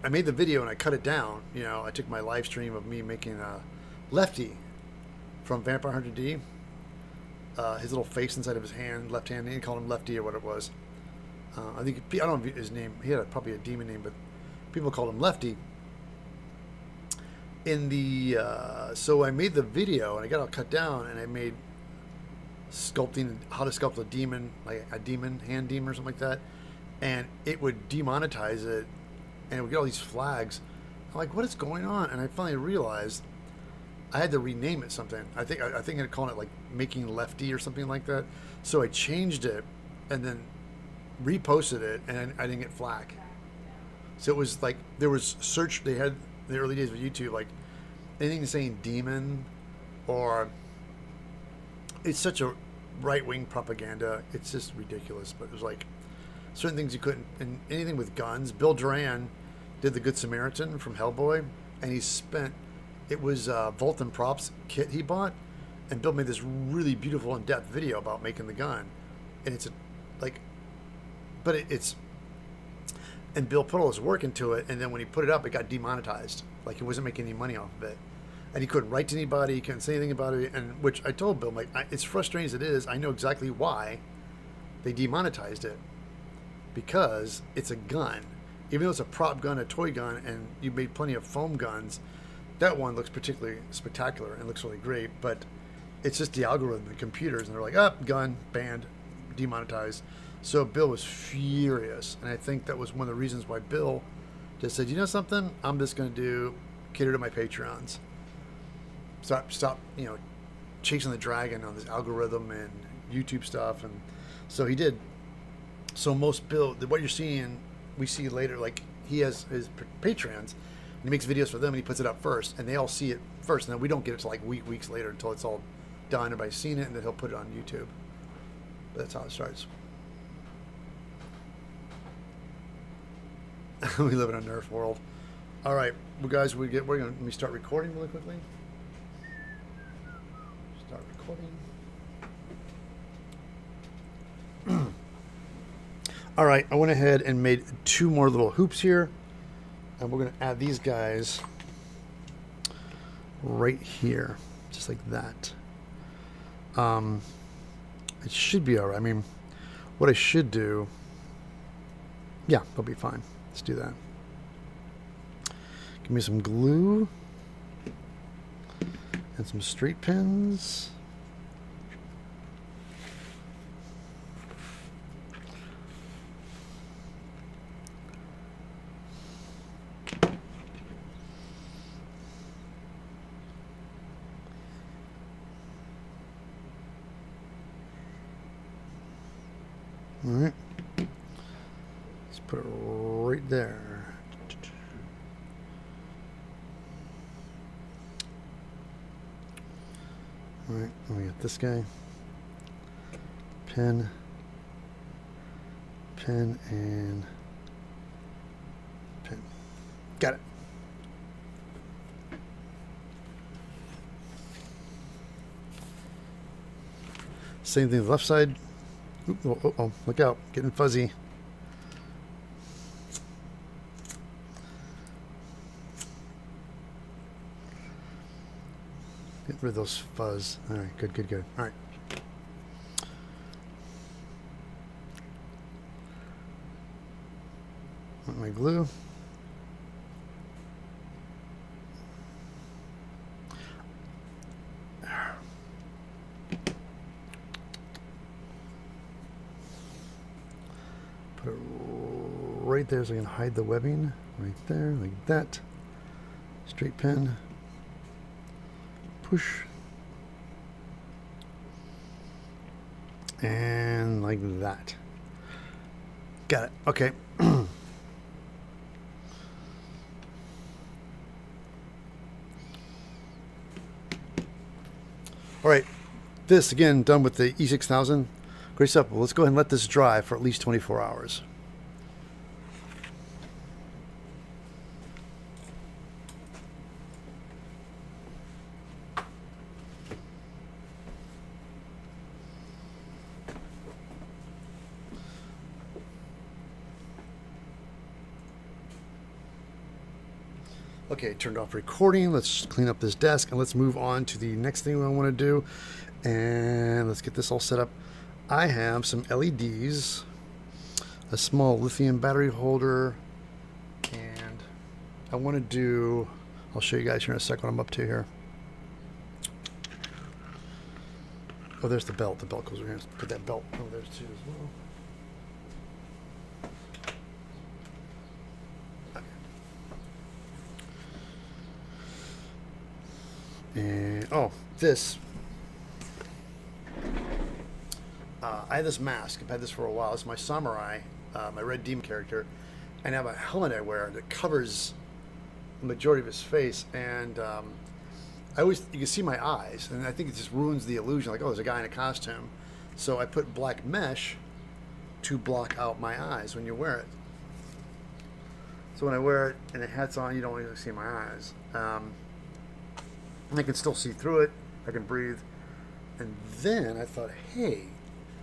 A: made the video and I cut it down. You know, I took my live stream of me making a Lefty from Vampire Hunter D. His little face inside of his hand, left hand. They called him Lefty or what it was. I think I don't know his name. He had probably a demon name, but people called him Lefty. In the so I made the video and I got it all cut down and I made sculpting how to sculpt a demon, like a demon hand demon or something like that, and it would demonetize it and it would get all these flags. I'm like, what is going on? And I finally realized I had to rename it something. I think I'd call it like Making Lefty or something like that. So I changed it and then reposted it and I didn't get flag. So it was like there was search. They had in the early days of YouTube, like anything saying demon, or it's such a right-wing propaganda. It's just ridiculous. But it was like certain things you couldn't, and anything with guns. Bill Duran did the Good Samaritan from Hellboy, and he spent, it was Vulcan Props kit he bought, and Bill made this really beautiful in-depth video about making the gun, and it's it's. And Bill put all his work into it, and then when he put it up, it got demonetized. Like he wasn't making any money off of it, and he couldn't write to anybody. He couldn't say anything about it. And which I told Bill, like, it's frustrating as it is. I know exactly why they demonetized it, because it's a gun. Even though it's a prop gun, a toy gun, and you made plenty of foam guns, that one looks particularly spectacular and looks really great. But it's just the algorithm, the computers, and they're like, gun banned, demonetized. So Bill was furious, and I think that was one of the reasons why Bill just said, you know something, I'm just going to cater to my Patreons. Stop, chasing the dragon on this algorithm and YouTube stuff. And so he did. So most Bill, what you're seeing, we see later, like he has his Patreons, and he makes videos for them, and he puts it up first, and they all see it first, and then we don't get it till like weeks later until it's all done, everybody's seen it, and then he'll put it on YouTube. But that's how it starts. We live in a Nerf world. All right, well, guys, we're gonna let me start recording really quickly. Start recording. All right, I went ahead and made 2 more little hoops here, and we're gonna add these guys right here, just like that. It should be all right. I mean, what I should do, yeah, they'll be fine. Let's do that. Give me some glue and some straight pins. All right. Let's put it right there. All right, we got this guy. Pin, and pin. Got it. Same thing the left side. Ooh, oh, look out, getting fuzzy. Get rid of those fuzz. All right, good. All right. Want my glue. Put it right there so I can hide the webbing. Right there, like that. Straight pin. Push. And like that. Got it. Okay. All right. This again done with the E6000. Great stuff. Well, let's go ahead and let this dry for at least 24 hours. Okay, turned off recording. Let's clean up this desk and let's move on to the next thing I want to do. And let's get this all set up. I have some LEDs, a small lithium battery holder, and I want to do, I'll show you guys here in a second what I'm up to here. Oh, there's the belt. The belt goes over here. Let's put that belt over there too as well. And oh, this. I have this mask. I've had this for a while. It's my samurai, my red demon character, and I have a helmet I wear that covers the majority of his face. And you can see my eyes, and I think it just ruins the illusion. Like, oh, there's a guy in a costume. So I put black mesh to block out my eyes when you wear it. So when I wear it and the hat's on, you don't really see my eyes. And I can still see through it. I can breathe. And then I thought, hey,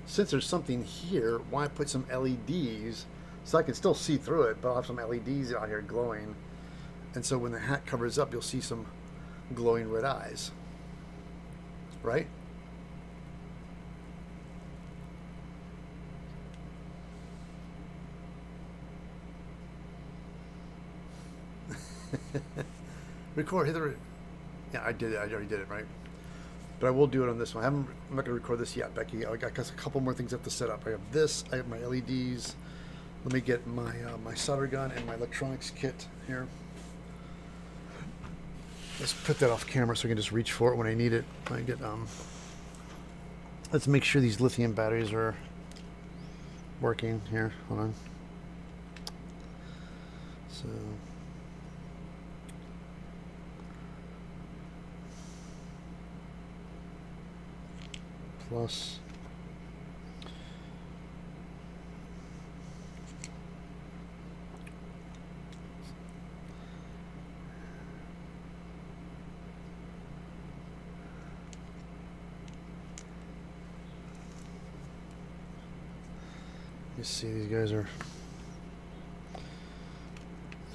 A: since there's something here, why put some LEDs so I can still see through it, but I'll have some LEDs out here glowing. And so when the hat covers up, you'll see some glowing red eyes. Right? Record, hit the... Yeah, I did it. I already did it, right? But I will do it on this one. I'm not going to record this yet, Becky. I got a couple more things I have to set up. I have this. I have my LEDs. Let me get my my solder gun and my electronics kit here. Let's put that off camera so I can just reach for it when I need it. I get Let's make sure these lithium batteries are working here. Hold on. So. Plus you see these guys are,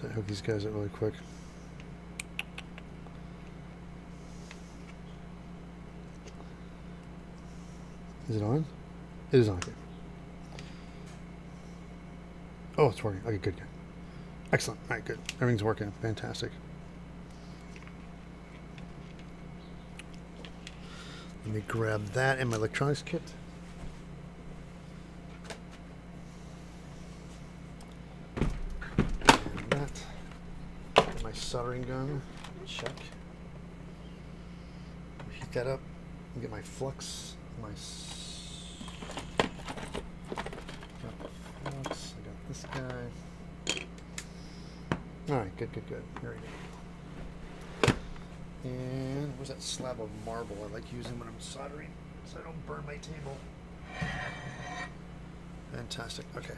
A: so I hook these guys up really quick. Is it on? It is on. Okay. Oh, it's working. Okay, good. Excellent. All right, good. Everything's working. Fantastic. Let me grab that and my electronics kit. And that. My soldering gun. Check. Heat that up and get my flux. My I got this guy. All right, good. Here we go. And where's that slab of marble I like using when I'm soldering so I don't burn my table? Fantastic. Okay.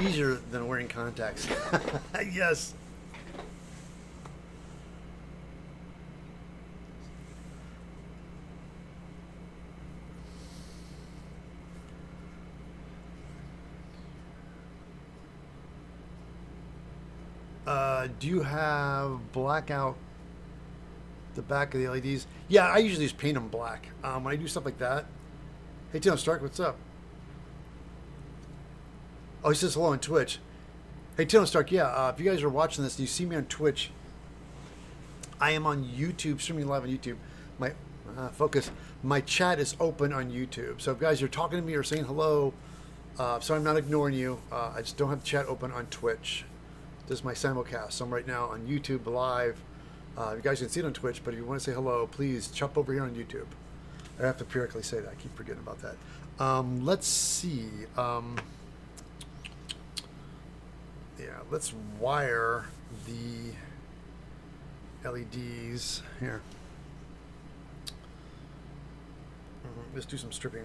A: Easier than wearing contacts. Yes. Do you have blackout the back of the LEDs? Yeah, I usually just paint them black. When I do stuff like that. Hey, Tim Stark, what's up? Oh, he says hello on Twitch. Hey, Tim Stark, yeah, if you guys are watching this and you see me on Twitch, I am on YouTube, streaming live on YouTube. My focus, my chat is open on YouTube. So if guys are talking to me or saying hello, so I'm not ignoring you. I just don't have the chat open on Twitch. This is my simulcast. So I'm right now on YouTube live. You guys can see it on Twitch, but if you want to say hello, please jump over here on YouTube. I have to periodically say that. I keep forgetting about that. Let's see. Yeah, let's wire the LEDs here. Let's do some stripping.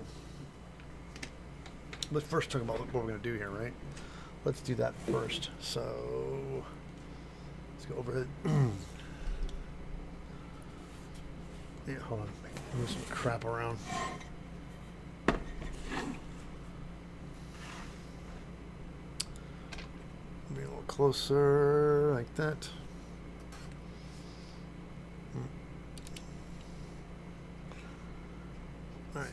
A: Let's first talk about what we're going to do here, right? Let's do that first. So let's go overhead. Yeah, hold on. Move some crap around. Be a little closer, like that. All right.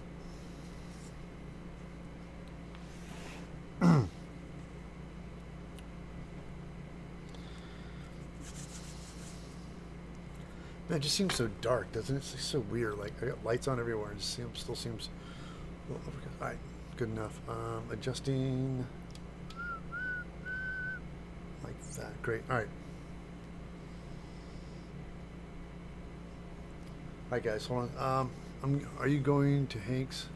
A: Man, it just seems so dark, doesn't it? It's just so weird. Like, I got lights on everywhere, and it still seems. Well, all right, good enough. Adjusting like that. Great. All right. All right, guys. Hold on. Are you going to Hank's?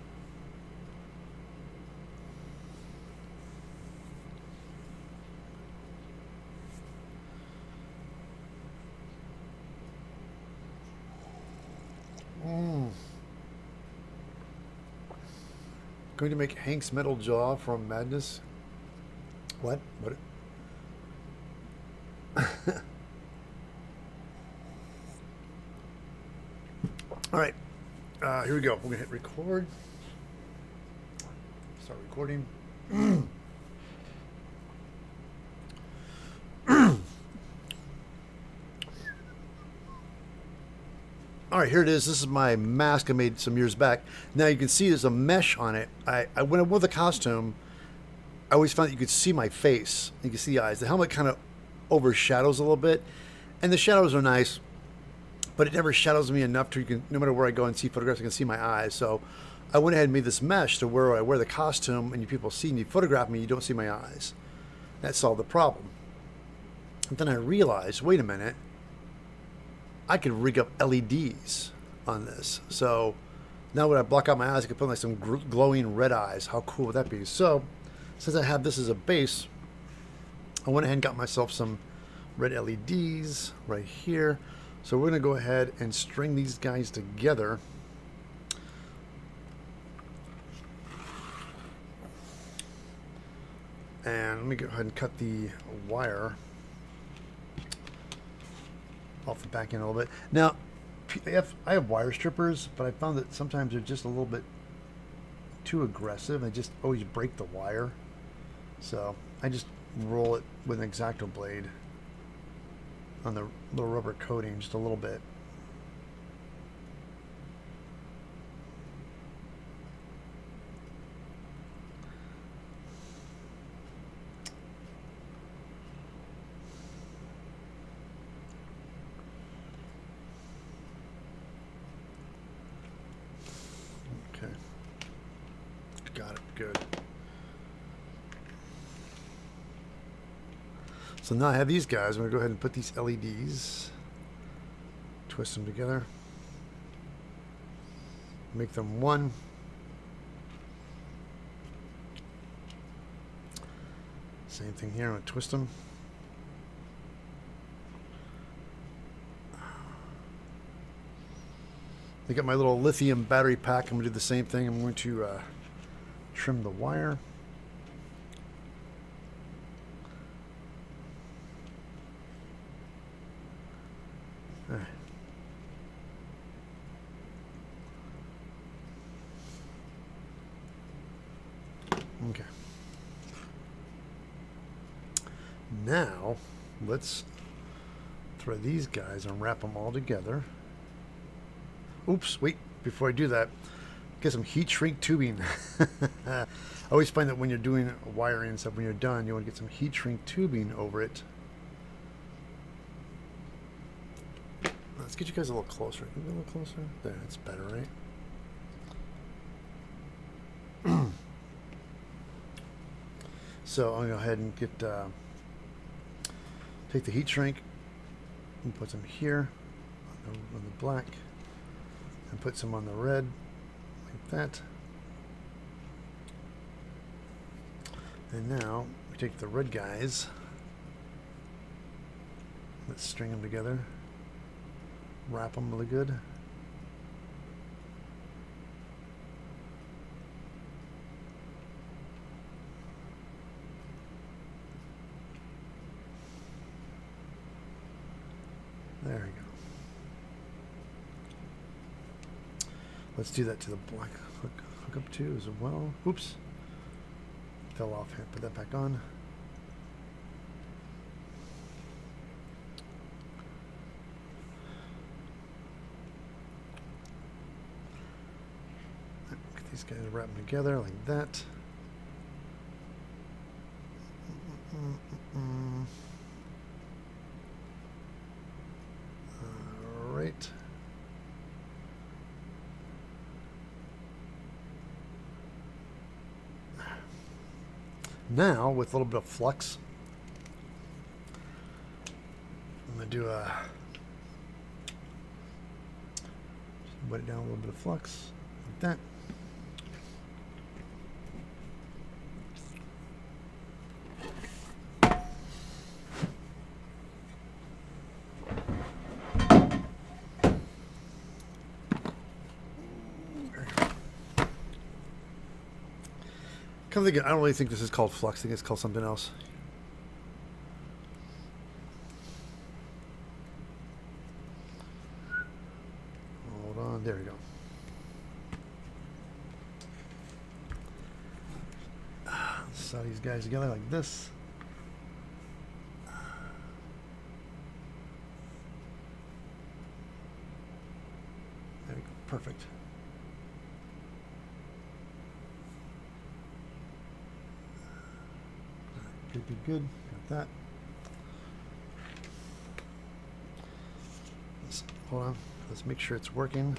A: Going to make Hank's metal jaw from Madness? What? What? All right. Here we go. We're going to hit record. Start recording. All right, here it is. This is my mask I made some years back. Now you can see there's a mesh on it. When I wore the costume, I always found that you could see my face. You can see the eyes. The helmet kind of overshadows a little bit, and the shadows are nice, but it never shadows me enough to you can, no matter where I go and see photographs, I can see my eyes. So I went ahead and made this mesh to where I wear the costume, and you people see me, photograph me, you don't see my eyes. That solved the problem. And then I realized, wait a minute, I could rig up LEDs on this. So now when I block out my eyes, I could put like some glowing red eyes. How cool would that be? So since I have this as a base, I went ahead and got myself some red LEDs right here. So we're gonna go ahead and string these guys together. And let me go ahead and cut the wire off the back end a little bit. Now, I have wire strippers, but I found that sometimes they're just a little bit too aggressive. I just always break the wire. So I just roll it with an X-Acto blade on the little rubber coating just a little bit. Okay. Got it. Good. So now I have these guys. I'm going to go ahead and put these LEDs, twist them together, make them one. Same thing here. I'm going to twist them. I got my little lithium battery pack. I'm going to do the same thing. I'm going to trim the wire. All right. Okay. Now, let's thread these guys and wrap them all together. Oops, wait, before I do that, get some heat shrink tubing. I always find that when you're doing wiring and stuff, when you're done, you want to get some heat shrink tubing over it. Let's get you guys a little closer. Can we get a little closer? There, that's better, right? So I'm going to go ahead and get take the heat shrink and put some here on the black and put some on the red like that. And now we take the red guys. Let's string them together. Wrap them really good. There we go. Let's do that to the black hook up too as well. Oops. Fell off here. Put that back on. Get these guys wrapped together like that. All right. Now, with a little bit of flux, I'm going to do a, just wet it down a little bit of flux, like that. Come thinking, I don't really think this is called flux. I think it's called something else. Hold on, there we go. Sew these guys together like this. There we go, perfect. Good. Got that. Hold on. Let's make sure it's working.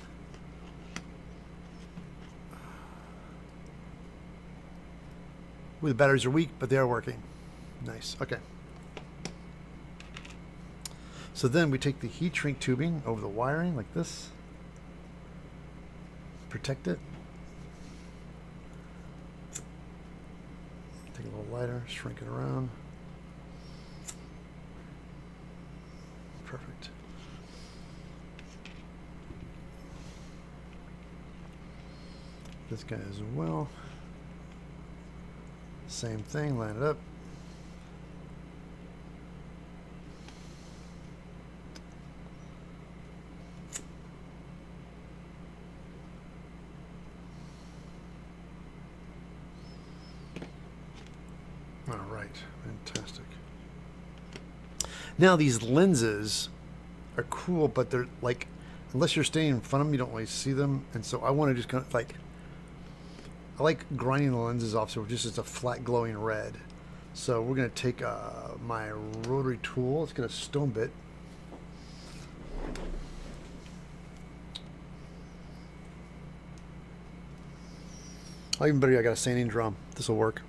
A: Ooh, the batteries are weak, but they are working. Nice. Okay. So then we take the heat shrink tubing over the wiring like this. Protect it. Take a little lighter, shrink it around. Perfect. This guy as well. Same thing, line it up. All right, fantastic. Now these lenses are cool, but they're like, unless you're standing in front of them, you don't really see them. And so I want to just kind of like, I like grinding the lenses off so it's a flat glowing red. So we're going to take my rotary tool. It's got a stone bit. Oh, even better, I got a sanding drum. This will work.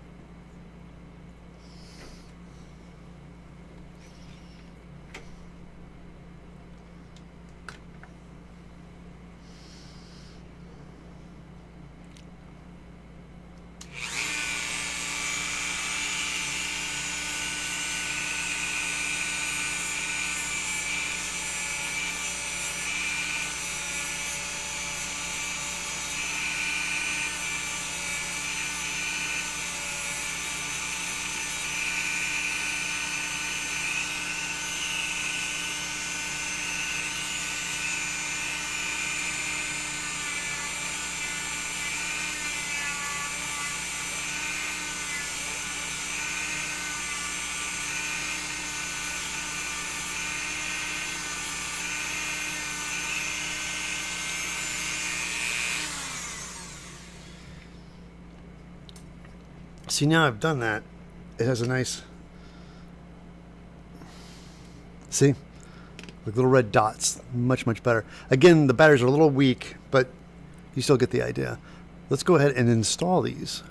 A: See, now I've done that. It has a nice, see, like little red dots. Much, much better. Again, the batteries are a little weak, but you still get the idea. Let's go ahead and install these.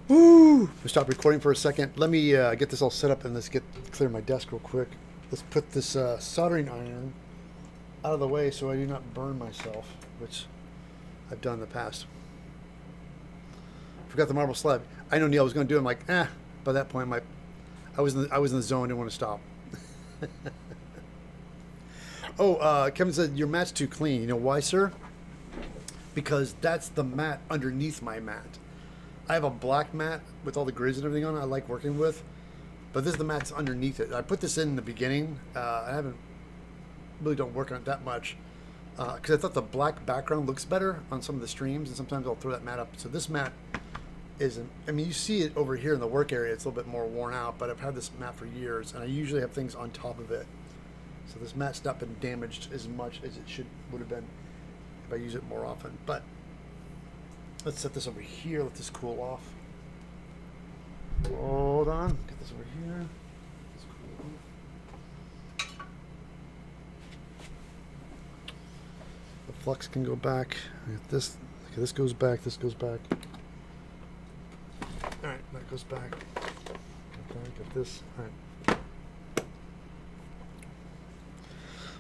A: Woo! Stop recording for a second. Let me get this all set up and let's clear my desk real quick. Let's put this soldering iron out of the way so I do not burn myself, which I've done in the past. Forgot the marble slab. I know Neil was going to do it. I'm like, by that point, I was in the zone. Didn't want to stop. Oh, Kevin said your mat's too clean. You know why, sir? Because that's the mat underneath my mat. I have a black mat with all the grids and everything on it I like working with. But this is the mat that's underneath it. I put this in the beginning. I haven't really don't work on it that much because I thought the black background looks better on some of the streams, and sometimes I'll throw that mat up. So this mat isn't. I mean, you see it over here in the work area. It's a little bit more worn out, but I've had this mat for years, and I usually have things on top of it. So this mat's not been damaged as much as it would have been if I use it more often. But let's set this over here. Let this cool off. Hold on. Get this over here. Let's cool off. The flux can go back. Get this. Okay, this goes back. This goes back. All right, that goes back. Got this. All right.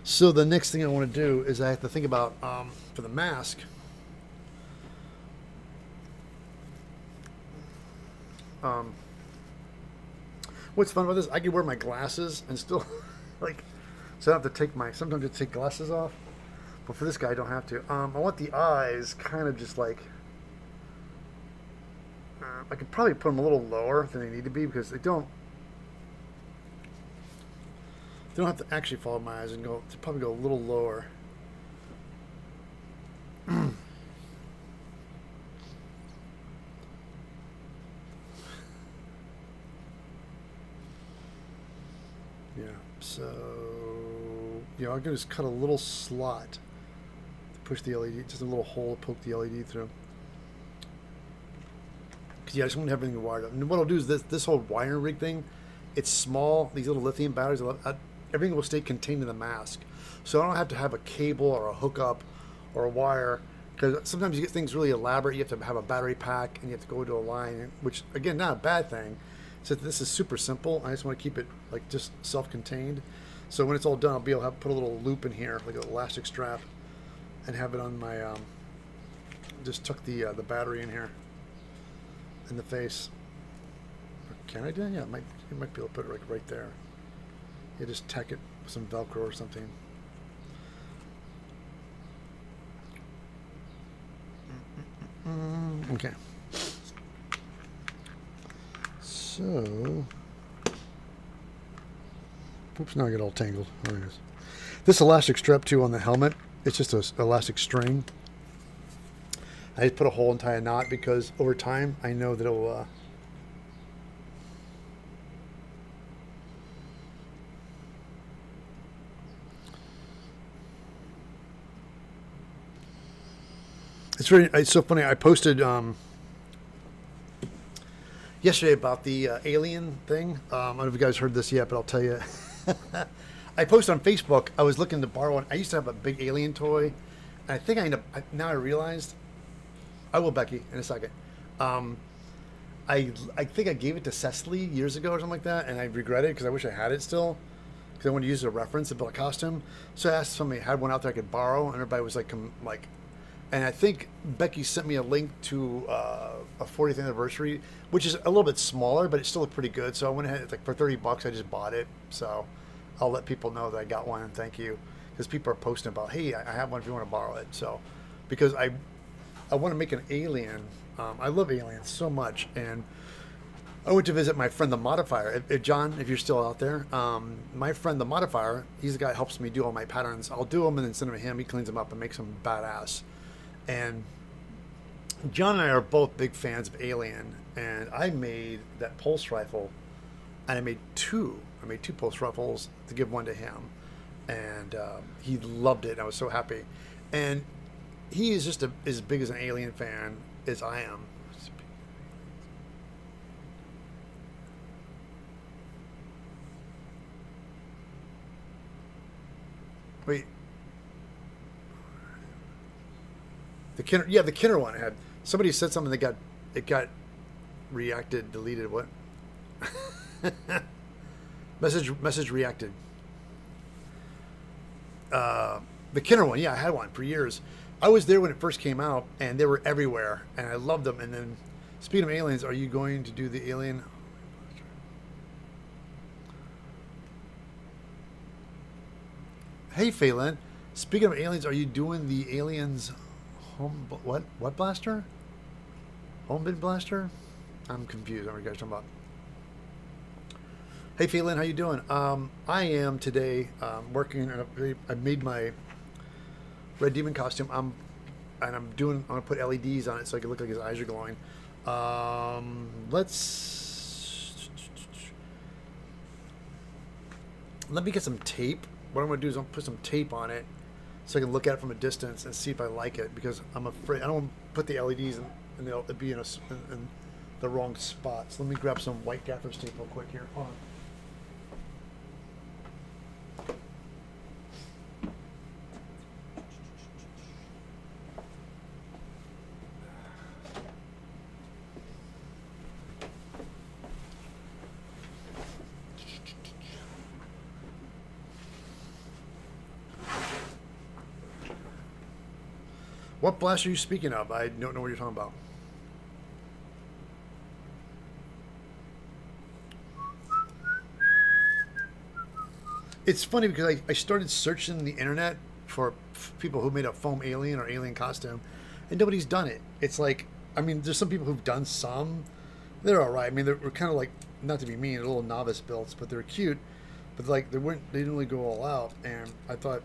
A: So the next thing I want to do is I have to think about for the mask. What's fun about this? I can wear my glasses and still like, so I don't have to take sometimes I take glasses off. But for this guy, I don't have to. I want the eyes kind of just like. I could probably put them a little lower than they need to be because they don't have to actually follow my eyes and go. They probably go a little lower. Yeah. So I can just cut a little slot to push the LED, just a little hole to poke the LED through. Yeah, I just want to have everything wired up. And what I'll do is this whole wiring rig thing, it's small. These little lithium batteries, everything will stay contained in the mask. So I don't have to have a cable or a hookup or a wire. Because sometimes you get things really elaborate. You have to have a battery pack and you have to go to a line, which, again, not a bad thing. So this is super simple. I just want to keep it like just self-contained. So when it's all done, I'll be able to put a little loop in here, like an elastic strap, and have it on my, just tuck the battery in here. In the face. Can I do that? Yeah, you might be able to put it right there. You just tack it with some Velcro or something. Okay. So, oops, now I get all tangled. There it is. This elastic strap too on the helmet, it's just an elastic string. I just put a hole and tie a knot because over time I know that it'll it's so funny. I posted yesterday about the alien thing. I don't know if you guys heard this yet, but I'll tell you. I posted on Facebook. I was looking to borrow one. I used to have a big alien toy, and I think now I realized. I will, Becky, in a second. I think I gave it to Cecily years ago or something like that, and I regret it because I wish I had it still. Because I wanted to use it as a reference to build a costume. So I asked somebody had one out there I could borrow, and everybody was like, and I think Becky sent me a link to a 40th anniversary, which is a little bit smaller, but it still looked pretty good. So I went ahead, like for $30, I just bought it. So I'll let people know that I got one, and thank you, because people are posting about, hey, I have one if you want to borrow it. So because I want to make an alien. I love aliens so much, and I went to visit my friend the Modifier. John, if you're still out there, my friend the Modifier, he's the guy that helps me do all my patterns. I'll do them and then send them to him. He cleans them up and makes them badass. And John and I are both big fans of Alien, and I made that pulse rifle, and I made two pulse rifles to give one to him, and he loved it, and I was so happy. And he is just as big as an Alien fan as I am. Wait. The Kinner one had somebody said something that got reacted, deleted. What? message reacted. The Kinner one, yeah, I had one for years. I was there when it first came out, and they were everywhere, and I loved them. And then, speaking of aliens, are you going to do the alien? Hey, Phelan, speaking of aliens, are you doing the aliens what blaster? Home bid blaster? I'm confused. What are you guys talking about? Hey, Phelan, how you doing? I am today working. I made my Red Demon costume. I'm doing. I'm gonna put LEDs on it so I can look like his eyes are glowing. Let me get some tape. What I'm gonna do is I'm gonna put some tape on it so I can look at it from a distance and see if I like it, because I'm afraid I don't want to put the LEDs and they'll be in the wrong spot. So let me grab some white gaffer's tape real quick here. Hold on. What blast are you speaking of? I don't know what you're talking about. It's funny because I started searching the internet for people who made a foam alien or alien costume, and nobody's done it. It's like, I mean, there's some people who've done some. They're all right. I mean, they're kind of like, not to be mean, they're little novice builds, but they're cute. But like, they didn't really go all out, and I thought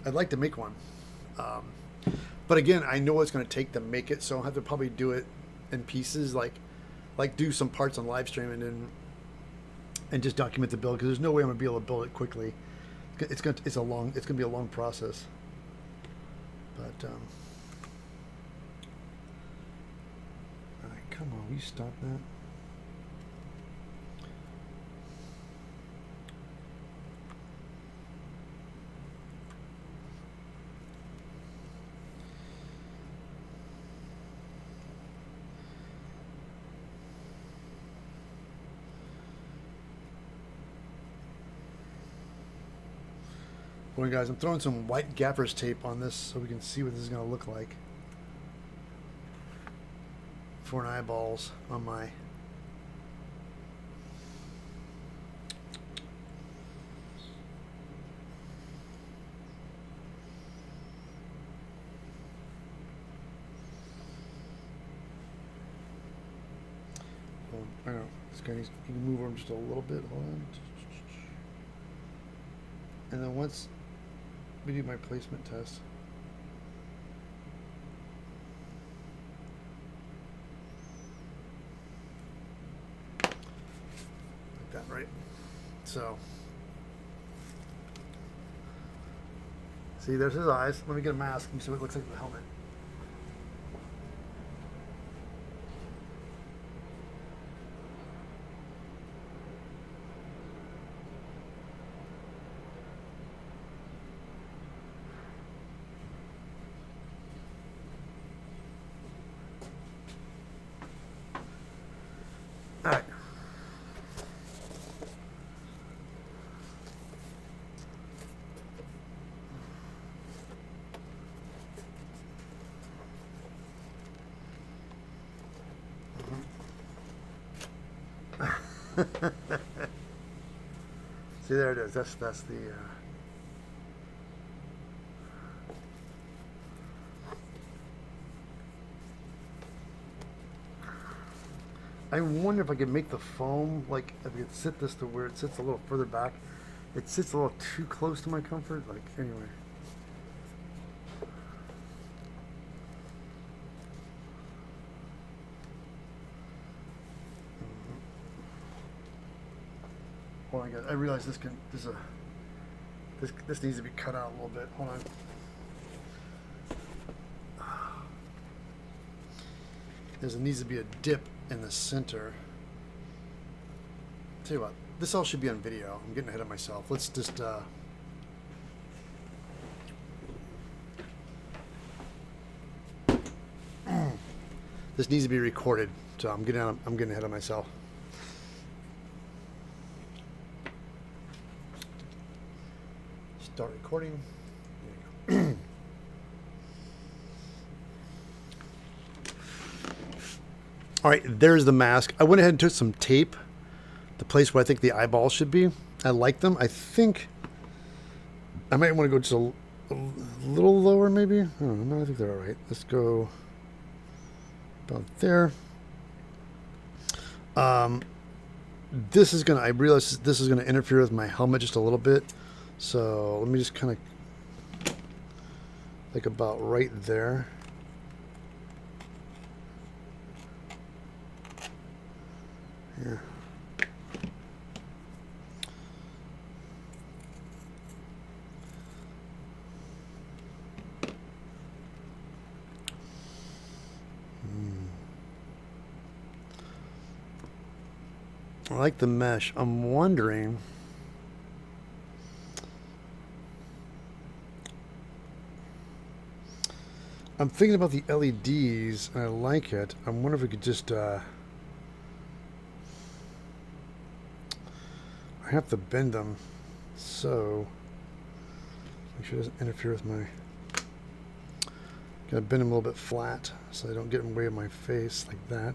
A: I'd like to make one. But again, I know what it's going to take to make it, so I'll have to probably do it in pieces, like do some parts on live stream and just document the build, because there's no way I'm going to be able to build it quickly. It's going to be a long process. But all right, come on, will you stop that? Well, guys, I'm throwing some white gaffer's tape on this so we can see what this is going to look like for an eyeballs on my. I don't know. This guy needs, you can move him just a little bit. Hold on. And then once we do my placement test. Like that, right? So, see, there's his eyes. Let me get a mask and see what it looks like with the helmet. All right. See, there it is. That's the. I wonder if I could make the foam, like, if I could sit this to where it sits a little further back. It sits a little too close to my comfort. Like, anyway. Hold on, guys. I realize this needs to be cut out a little bit. Hold on. There needs to be a dip in the center. Tell you what, this all should be on video. I'm getting ahead of myself. Let's just this needs to be recorded, so I'm getting ahead of myself. Start recording. There you go. All right, there's the mask. I went ahead and took some tape, the place where I think the eyeballs should be. I like them. I think I might want to go just a little lower, maybe. Oh, no, I think they're all right. Let's go about there. this is gonna, I realize this is gonna interfere with my helmet just a little bit. So let me just kind of, like about right there. Yeah. I like the mesh. I'm wondering, I'm thinking about the LEDs, and I like it. I'm wondering if we could just, I have to bend them, so make sure it doesn't interfere with my, gotta bend them a little bit flat, so I don't get in the way of my face, like that.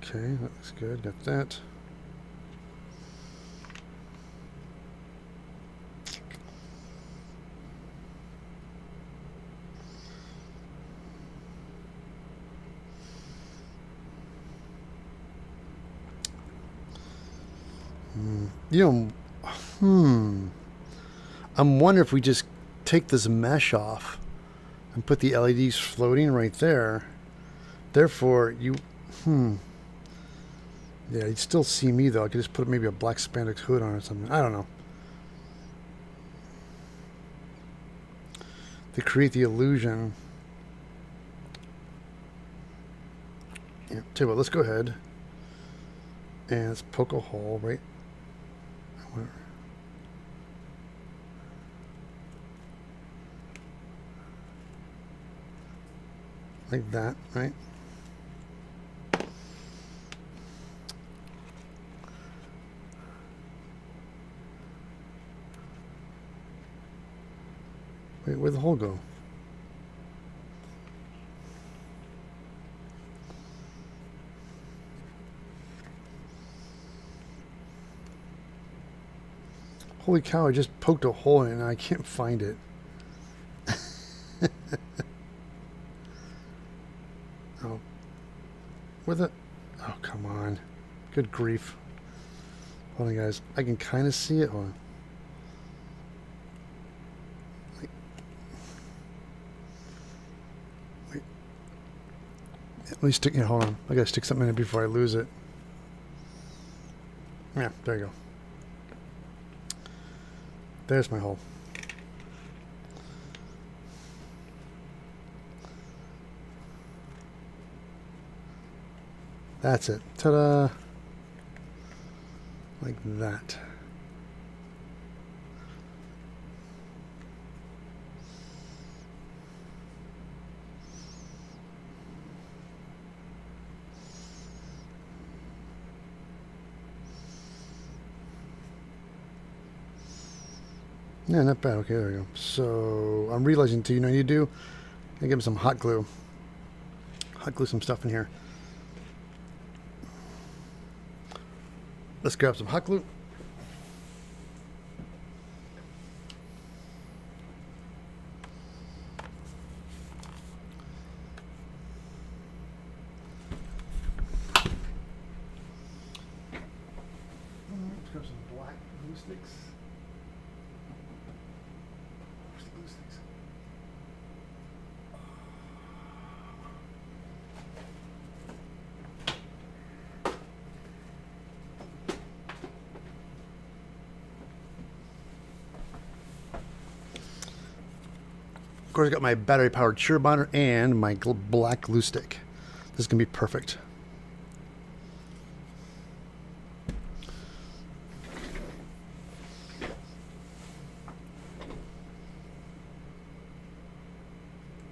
A: Okay, that looks good. Got that. You know, I'm wondering if we just take this mesh off and put the LEDs floating right there. Therefore, yeah, you'd still see me though. I could just put maybe a black spandex hood on or something. I don't know. To create the illusion. Yeah, tell you what, let's go ahead and let's poke a hole right. Like that, right? Wait, where'd the hole go? Holy cow, I just poked a hole in it and I can't find it. Oh. Where the... Oh, come on. Good grief. Hold on, guys. I can kind of see it. Hold on. Wait. Let me stick... Yeah, hold on. I gotta stick something in it before I lose it. Yeah, there you go. There's my hole. That's it. Ta-da! Like that. Yeah, not bad. Okay, there we go. So I'm realizing too, you know what you do? I give him some hot glue. Hot glue some stuff in here. Let's grab some hot glue. Let's grab some black glue sticks. Where's the glue sticks? Of course, I got my battery-powered shear bonder and my black glue stick. This is gonna be perfect.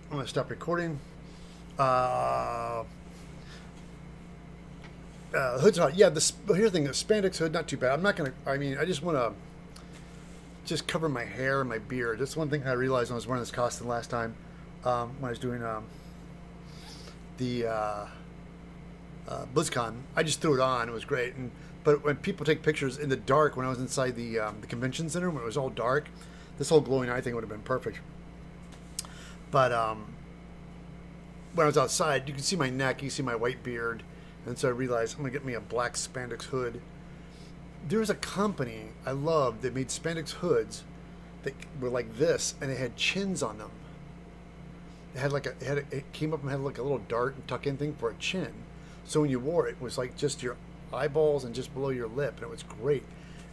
A: I'm gonna stop recording. Hood's hot. Yeah, here's the thing. The spandex hood, not too bad. I'm not gonna. I mean, I just want to just cover my hair and my beard. That's one thing I realized when I was wearing this costume last time, when I was doing the BlizzCon. I just threw it on. It was great. But when people take pictures in the dark, when I was inside the convention center, when it was all dark, this whole glowing eye thing would have been perfect. But when I was outside, you can see my neck, you can see my white beard, And so I realized I'm gonna get me a black spandex hood. There was a company I loved that made spandex hoods that were like this, and it had chins on them. It had it came up and had like a little dart and tuck in thing for a chin. So when you wore it, it was like just your eyeballs and just below your lip, and it was great.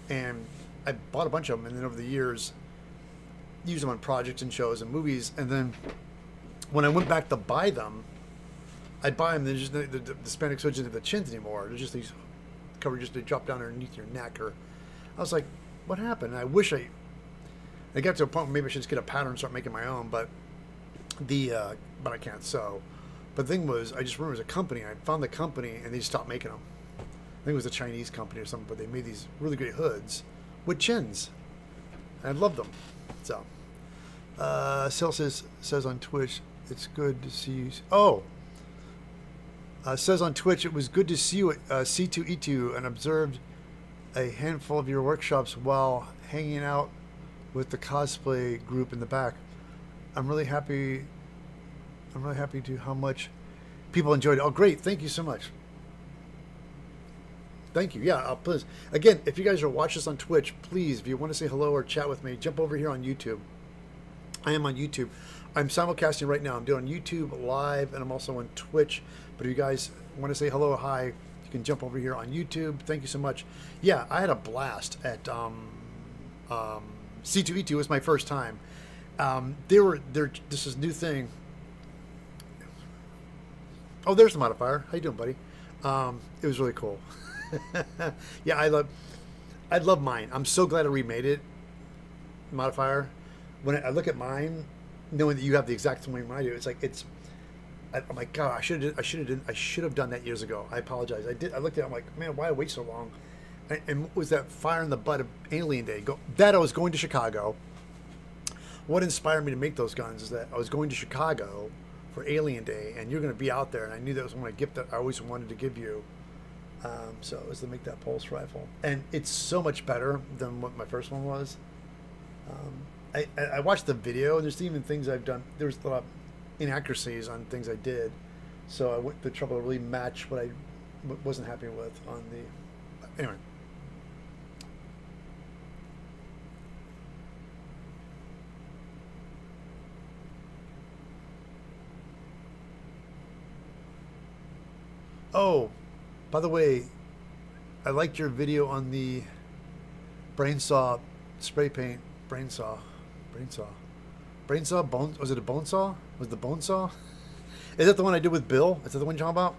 A: And I bought a bunch of them, and then over the years, used them on projects and shows and movies. And then when I went back to buy them, I'd buy them. Just the spandex hoods didn't have the chins anymore. They're just these cover, just they drop down underneath your neck. Or I was like, what happened? And I wish I got to a point where maybe I should just get a pattern and start making my own. But but I can't sew. But the thing was, I just remember it was a company. I found the company and they stopped making them. I think it was a Chinese company or something, but they made these really great hoods with chins. And I loved them. So, Sel says on Twitch, it's good to see you. Oh, says on Twitch, it was good to see you at C2E2 and observed a handful of your workshops while hanging out with the cosplay group in the back. I'm really happy to how much people enjoyed it. Oh, great. Thank you so much. Thank you. Yeah, please. Again, if you guys are watching this on Twitch, please, if you want to say hello or chat with me, jump over here on YouTube. I am on YouTube. I'm simulcasting right now. I'm doing YouTube live, and I'm also on Twitch. But if you guys want to say hello or hi, you can jump over here on YouTube. Thank you so much. Yeah, I had a blast at C2E2. It was my first time. This is a new thing. Oh, there's the modifier. How you doing, buddy? It was really cool. Yeah, I love mine. I'm so glad I remade it. Modifier. When I look at mine, knowing that you have the exact same one I do, it's like I'm like, God, I should have done that years ago. I apologize. I looked at it. I'm like, man, why wait so long? And what was that fire in the butt of Alien Day? I was going to Chicago. What inspired me to make those guns is that I was going to Chicago for Alien Day, and you're going to be out there, and I knew that was one of the gift that I always wanted to give you. So it was to make that pulse rifle, and it's so much better than what my first one was. I watched the video, and there's even things I've done. There was a lot of inaccuracies on things I did, so I went to trouble to really match what I wasn't happy with on the. Anyway. Oh, by the way, I liked your video on the brain saw spray paint. Brain saw. Bone. Was it a bone saw? Was it the bone saw? Is that the one I did with Bill? Is that the one you're talking about?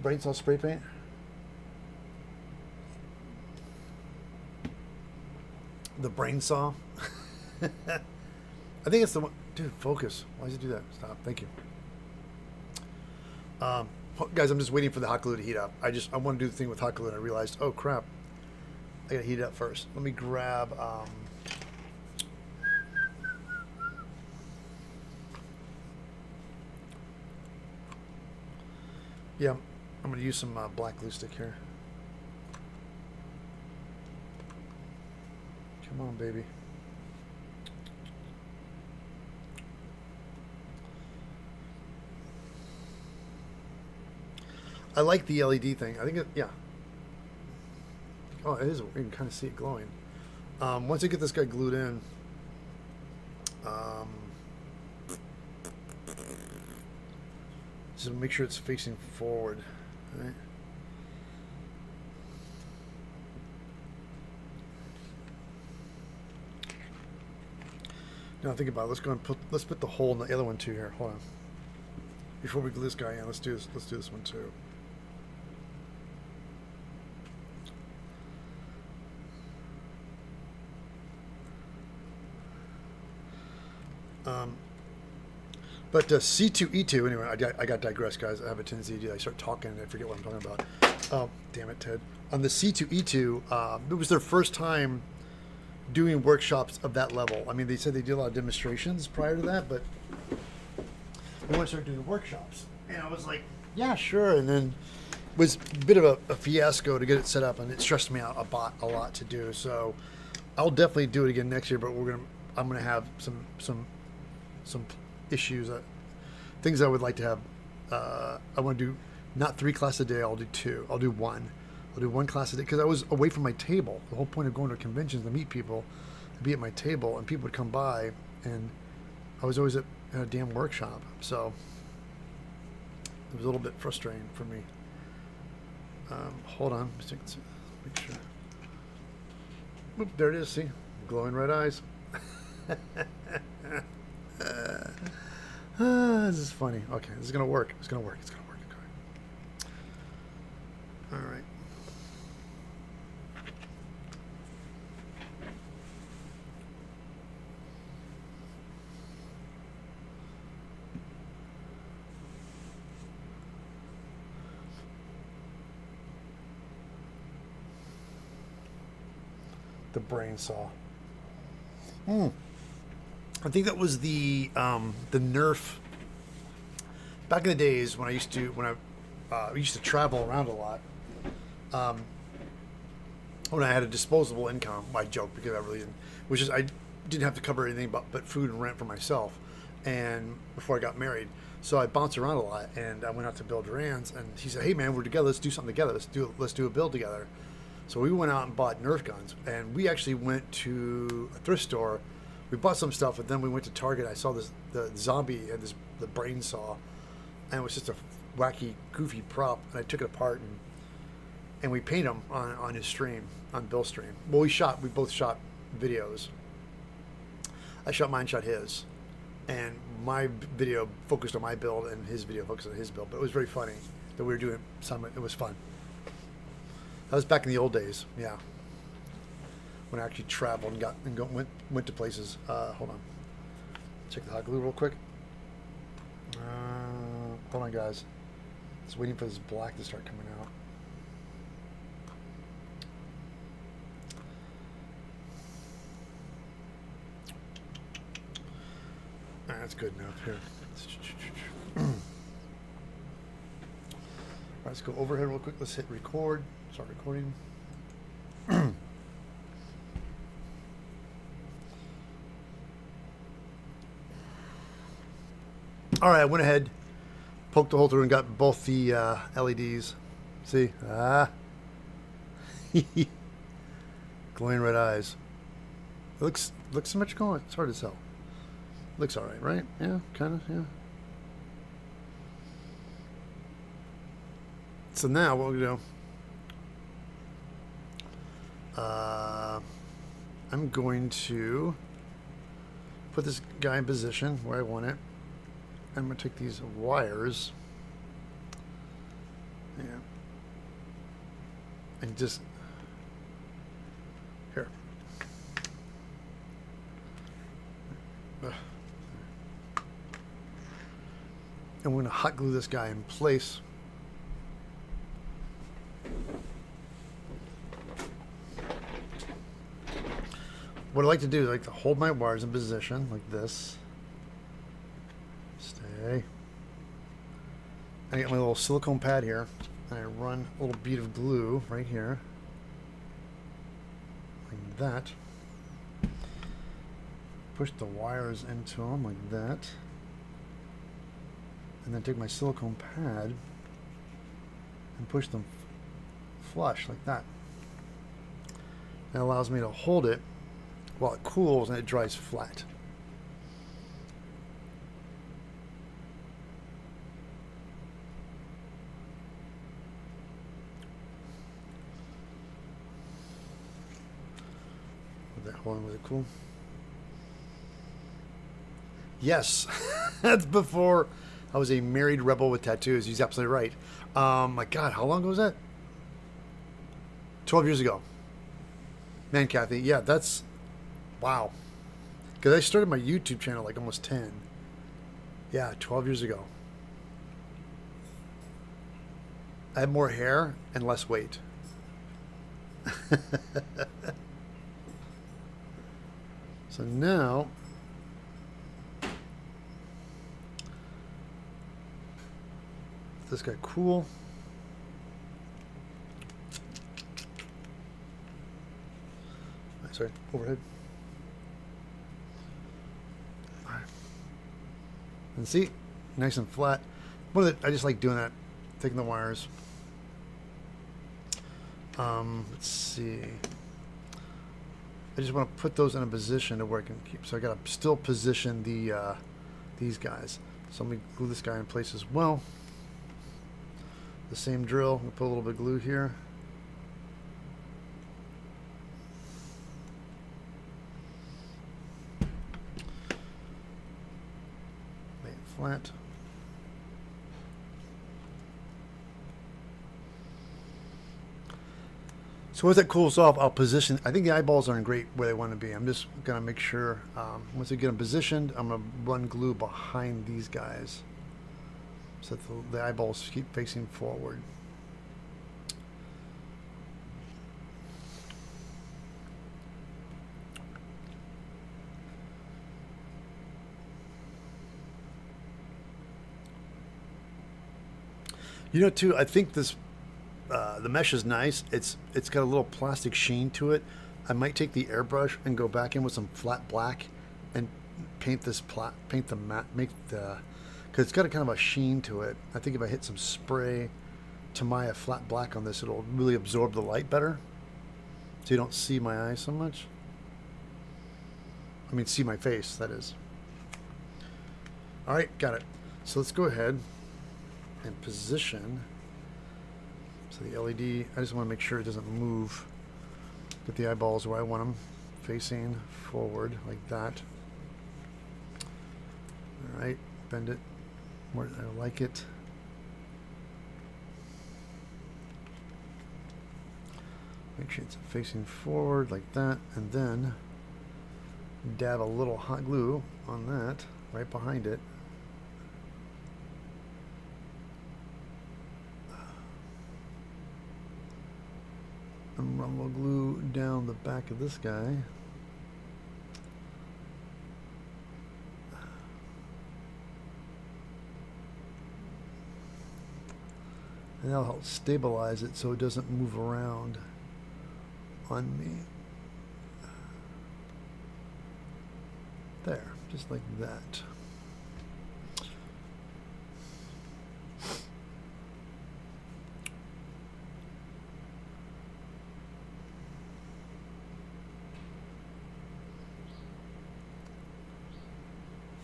A: Brain saw spray paint. The brain saw. I think it's the one. Dude, focus. Why does it do that? Stop. Thank you. Guys, I'm just waiting for the hot glue to heat up. I want to do the thing with hot glue, and I realized, oh crap, I gotta heat it up first. Let me grab. Yeah, I'm gonna use some black glue stick here. Come on, baby. I like the LED thing. I think yeah. Oh, it is. You can kind of see it glowing. Once I get this guy glued in, just make sure it's facing forward. Right? Now think about it. Let's go and let's put the hole in the other one too here. Hold on. Before we glue this guy in, let's do this. Let's do this one too. But C2E2, anyway, I got digressed, guys. I have a tendency to do that. I start talking and I forget what I'm talking about. Oh, damn it, Ted. On the C2E2, it was their first time doing workshops of that level. I mean, they said they did a lot of demonstrations prior to that, but they want to start doing workshops. And I was like, yeah, sure. And then it was a bit of a fiasco to get it set up, and it stressed me out a lot to do. So I'll definitely do it again next year, but I'm gonna have some issues. things I would like to have. I want to do not 3 classes a day. I'll do 2. I'll do 1. I'll do 1 class a day because I was away from my table. The whole point of going to conventions is to meet people, to be at my table, and people would come by, and I was always at a damn workshop. So it was a little bit frustrating for me. Hold on. Make sure. Oop, there it is. See? Glowing red eyes. This is funny. Okay, this is going to work. It's going to work. It's going to work. Okay. All right. The brain saw. I think that was the Nerf. Back in the days when I used to travel around a lot. When I had a disposable income, I joke because I really didn't. I didn't have to cover anything but food and rent for myself, and before I got married, so I bounced around a lot. And I went out to Bill Duran's, and he said, "Hey man, we're together. Let's do something together. Let's do a build together." So we went out and bought Nerf guns, and we actually went to a thrift store. We bought some stuff, and then we went to Target. I saw the zombie had the brain saw, and it was just a wacky, goofy prop. And I took it apart, and we painted him on his stream, on Bill's stream. Well, we both shot videos. I shot mine, shot his, and my video focused on my build, and his video focused on his build. But it was very funny that we were doing some. It was fun. That was back in the old days, yeah. When I actually traveled and went to places. Hold on, check the hot glue real quick. Hold on, guys. Just waiting for this black to start coming out. All right, that's good enough. Here. All right, let's go overhead real quick. Let's hit record. Start recording. All right, I went ahead, poked the hole through, and got both the LEDs. See? Glowing red eyes. It looks symmetrical. It's hard to tell. Looks all right, right? Yeah, kind of, yeah. So now what we're going to do, I'm going to put this guy in position where I want it. I'm going to take these wires, yeah, and just here. And we're going to hot glue this guy in place. What I like to do is I like to hold my wires in position like this. Stay. I get my little silicone pad here, and I run a little bead of glue right here, like that. Push the wires into them like that, and then take my silicone pad and push them flush like that. That allows me to hold it while it cools and it dries flat. Hold on, was it cool? Yes, that's before I was a married rebel with tattoos. He's absolutely right. My God, how long ago was that? 12 years ago. Man, Kathy, yeah, that's wow. Because I started my YouTube channel like almost 10. Yeah, 12 years ago. I had more hair and less weight. So now, this guy cool. Sorry, overhead. All right. And see, nice and flat. I just like doing that, taking the wires. Let's see. I just want to put those in a position to where I can keep. So I got to still position the these guys. So let me glue this guy in place as well. The same drill. We'll put a little bit of glue here. Lay it flat. So once that cools off, I'll position. I think the eyeballs aren't great where they want to be. I'm just going to make sure, once I get them positioned, I'm going to run glue behind these guys so that the eyeballs keep facing forward. You know, too, I think this the mesh is nice. It's got a little plastic sheen to it. I might take the airbrush and go back in with some flat black and paint this paint the matte, because it's got a kind of a sheen to it. I think if I hit some spray Tamiya flat black on this, it'll really absorb the light better, so you don't see my eyes so much. I mean, see my face, that is. All right, got it. So let's go ahead and position. So the LED, I just want to make sure it doesn't move. Get the eyeballs where I want them, facing forward like that. All right, bend it where I like it. Make sure it's facing forward like that, and then dab a little hot glue on that right behind it. And run a little glue down the back of this guy. And that'll help stabilize it so it doesn't move around on me. There, just like that.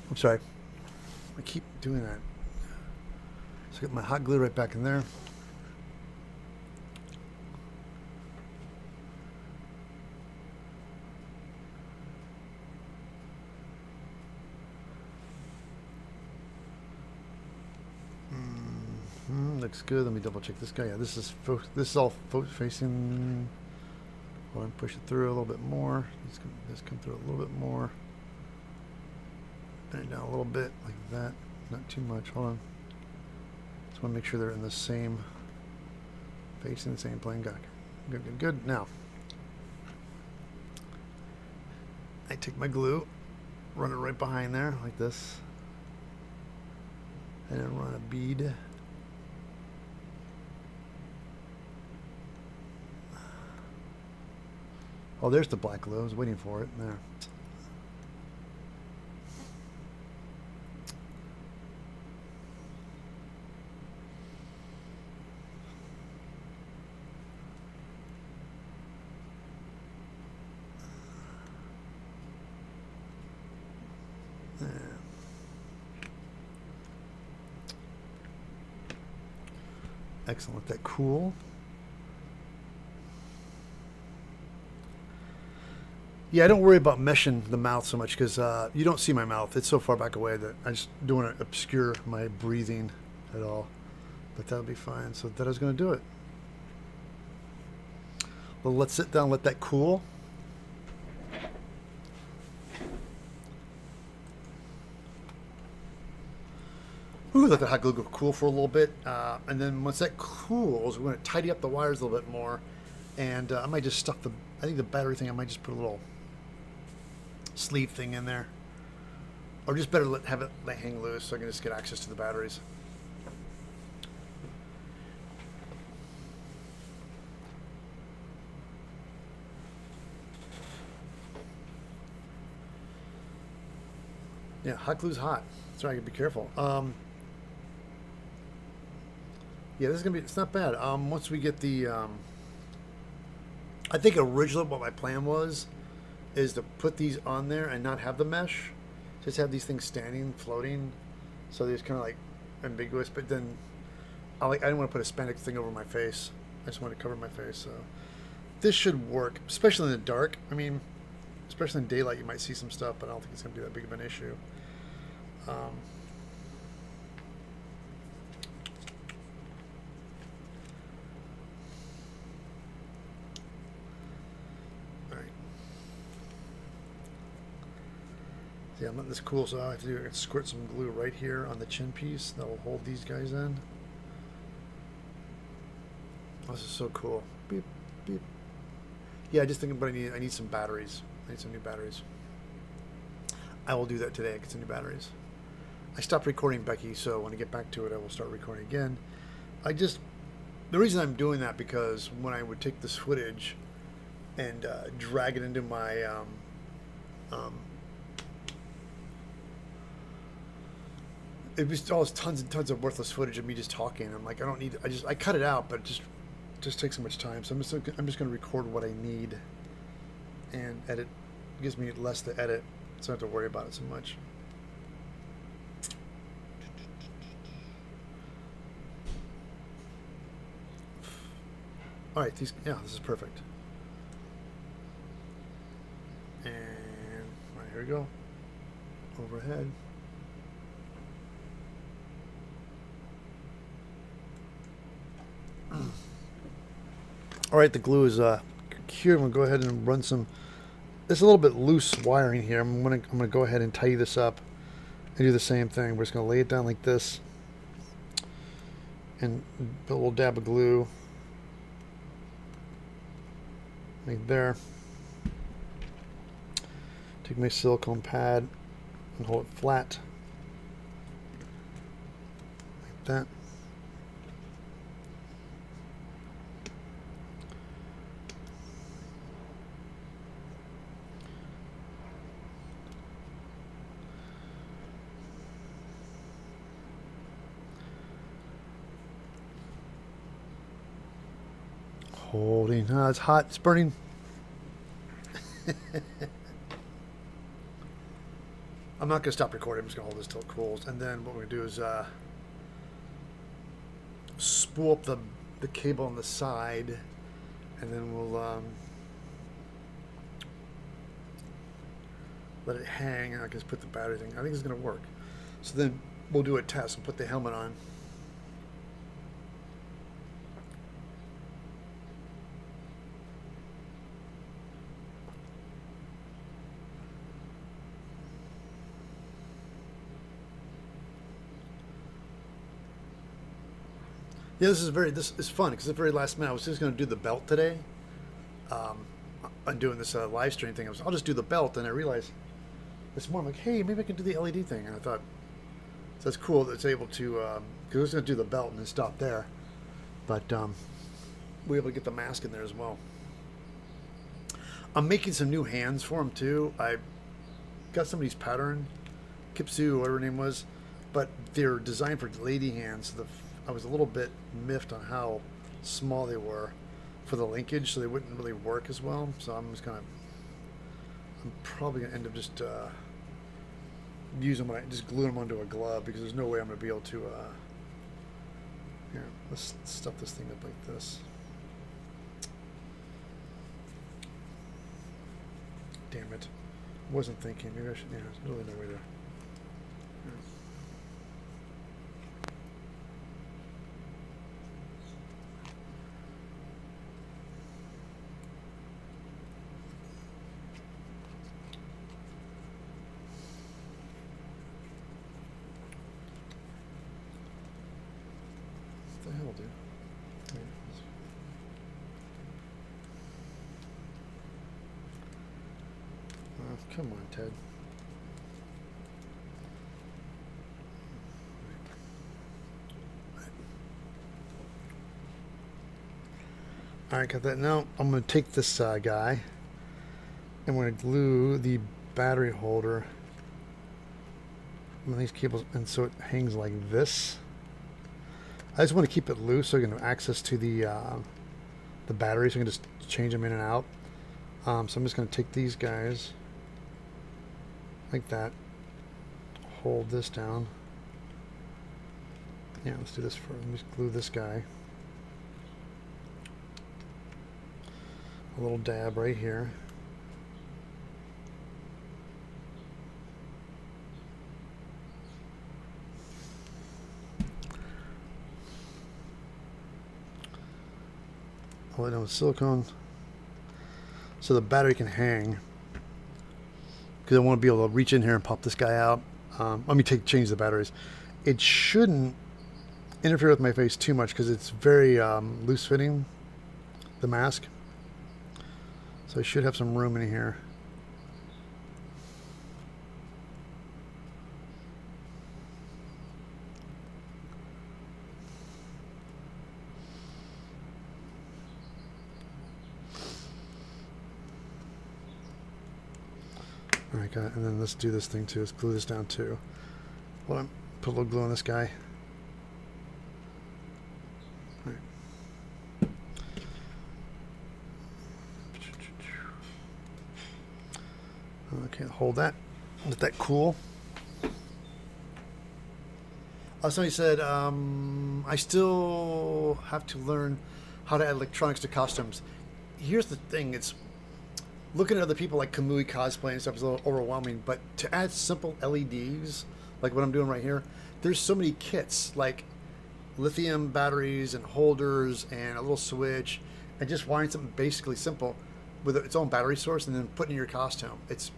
A: I'm sorry. I keep doing that. So I get my hot glue right back in there. Looks good. Let me double check this guy. Yeah, this is all facing. Hold on, push it through a little bit more. Just come through a little bit more. Bend it down a little bit like that. Not too much. Hold on. Just want to make sure they're in the same, facing the same plane. Good, good, good, good. Now, I take my glue, run it right behind there like this, and then run a bead. Oh, there's the black glue. I was waiting for it. There. Excellent. Let that cool. Yeah, I don't worry about meshing the mouth so much because you don't see my mouth. It's so far back away that I just don't want to obscure my breathing at all. But that'll be fine. So that I was going to do it. Well, let's sit down and let that cool. Ooh, let the hot glue go cool for a little bit. And then once that cools, we're going to tidy up the wires a little bit more. And I might just stuff I think the battery thing, I might just put a little sleeve thing in there. Or just better have it hang loose so I can just get access to the batteries. Yeah, hot glue's hot. So I gotta be careful. Yeah, this is gonna be. It's not bad. Once we get the, I think originally what my plan was, is to put these on there and not have the mesh, just have these things standing, floating, so they're kind of like ambiguous. But then, I didn't want to put a spandex thing over my face. I just want to cover my face. So this should work, especially in the dark. I mean, especially in daylight, you might see some stuff, but I don't think it's gonna be that big of an issue. Yeah, I'm letting this cool, so all I have to do is squirt some glue right here on the chin piece that will hold these guys in. Oh, this is so cool. Beep, beep. Yeah, I just think, but I need some batteries. I need some new batteries. I will do that today. I get some new batteries. I stopped recording, Becky, so when I get back to it, I will start recording again. The reason I'm doing that, because when I would take this footage and drag it into my it was all tons and tons of worthless footage of me just talking. I'm like, I don't need. I cut it out, but it just takes so much time. So I'm just going to record what I need and edit. It gives me less to edit, so I don't have to worry about it so much. All right, this is perfect. And all right, here we go. Overhead. All right, the glue is cured. I'm gonna go ahead and run some. There's a little bit loose wiring here. I'm gonna go ahead and tidy this up and do the same thing. We're just gonna lay it down like this and put a little dab of glue right there. Take my silicone pad and hold it flat like that. Holding. It's hot. It's burning. I'm not going to stop recording. I'm just going to hold this till it cools. And then what we're going to do is spool up the cable on the side. And then we'll let it hang. And I can just put the battery thing. I think it's going to work. So then we'll do a test and put the helmet on. Yeah, this is fun because the very last minute I was just going to do the belt today. I'm doing this live stream thing. I'll just do the belt, and I realized this morning, I'm like, hey, maybe I can do the LED thing. And I thought, so that's cool that it's able to, because I was going to do the belt and then stop there. But we were able to get the mask in there as well. I'm making some new hands for them too. I got somebody's pattern, Kipsu, whatever her name was, but they're designed for lady hands. So I was a little bit miffed on how small they were for the linkage, so they wouldn't really work as well. So I'm probably gonna end up just just glue them onto a glove, because there's no way I'm gonna be able to. Here, let's stuff this thing up like this. Damn it! Wasn't thinking. Maybe I should. Yeah, there's really no way to. Yeah. What the hell, dude? Come on, Ted. Alright, got that. Now I'm going to take this guy and we're going to glue the battery holder on these cables, and so it hangs like this. I just want to keep it loose so I can have access to the batteries. So I can just change them in and out. So I'm just going to take these guys like that. Hold this down. Yeah, let's do this for. Let me glue this guy. A little dab right here. I'll let it with silicone so the battery can hang, because I want to be able to reach in here and pop this guy out. Let me change the batteries. It shouldn't interfere with my face too much because it's very loose fitting, the mask. So I should have some room in here. Alright, got it. And then let's do this thing too. Let's glue this down too. Hold on. Put a little glue on this guy. Alright. Okay, hold that. Let that cool. Somebody said, I still have to learn how to add electronics to costumes. Here's the thing, it's looking at other people like Kamui cosplay and stuff is a little overwhelming, but to add simple LEDs, like what I'm doing right here, there's so many kits, like lithium batteries and holders and a little switch, and just wiring something basically simple with its own battery source and then putting in your costume. It's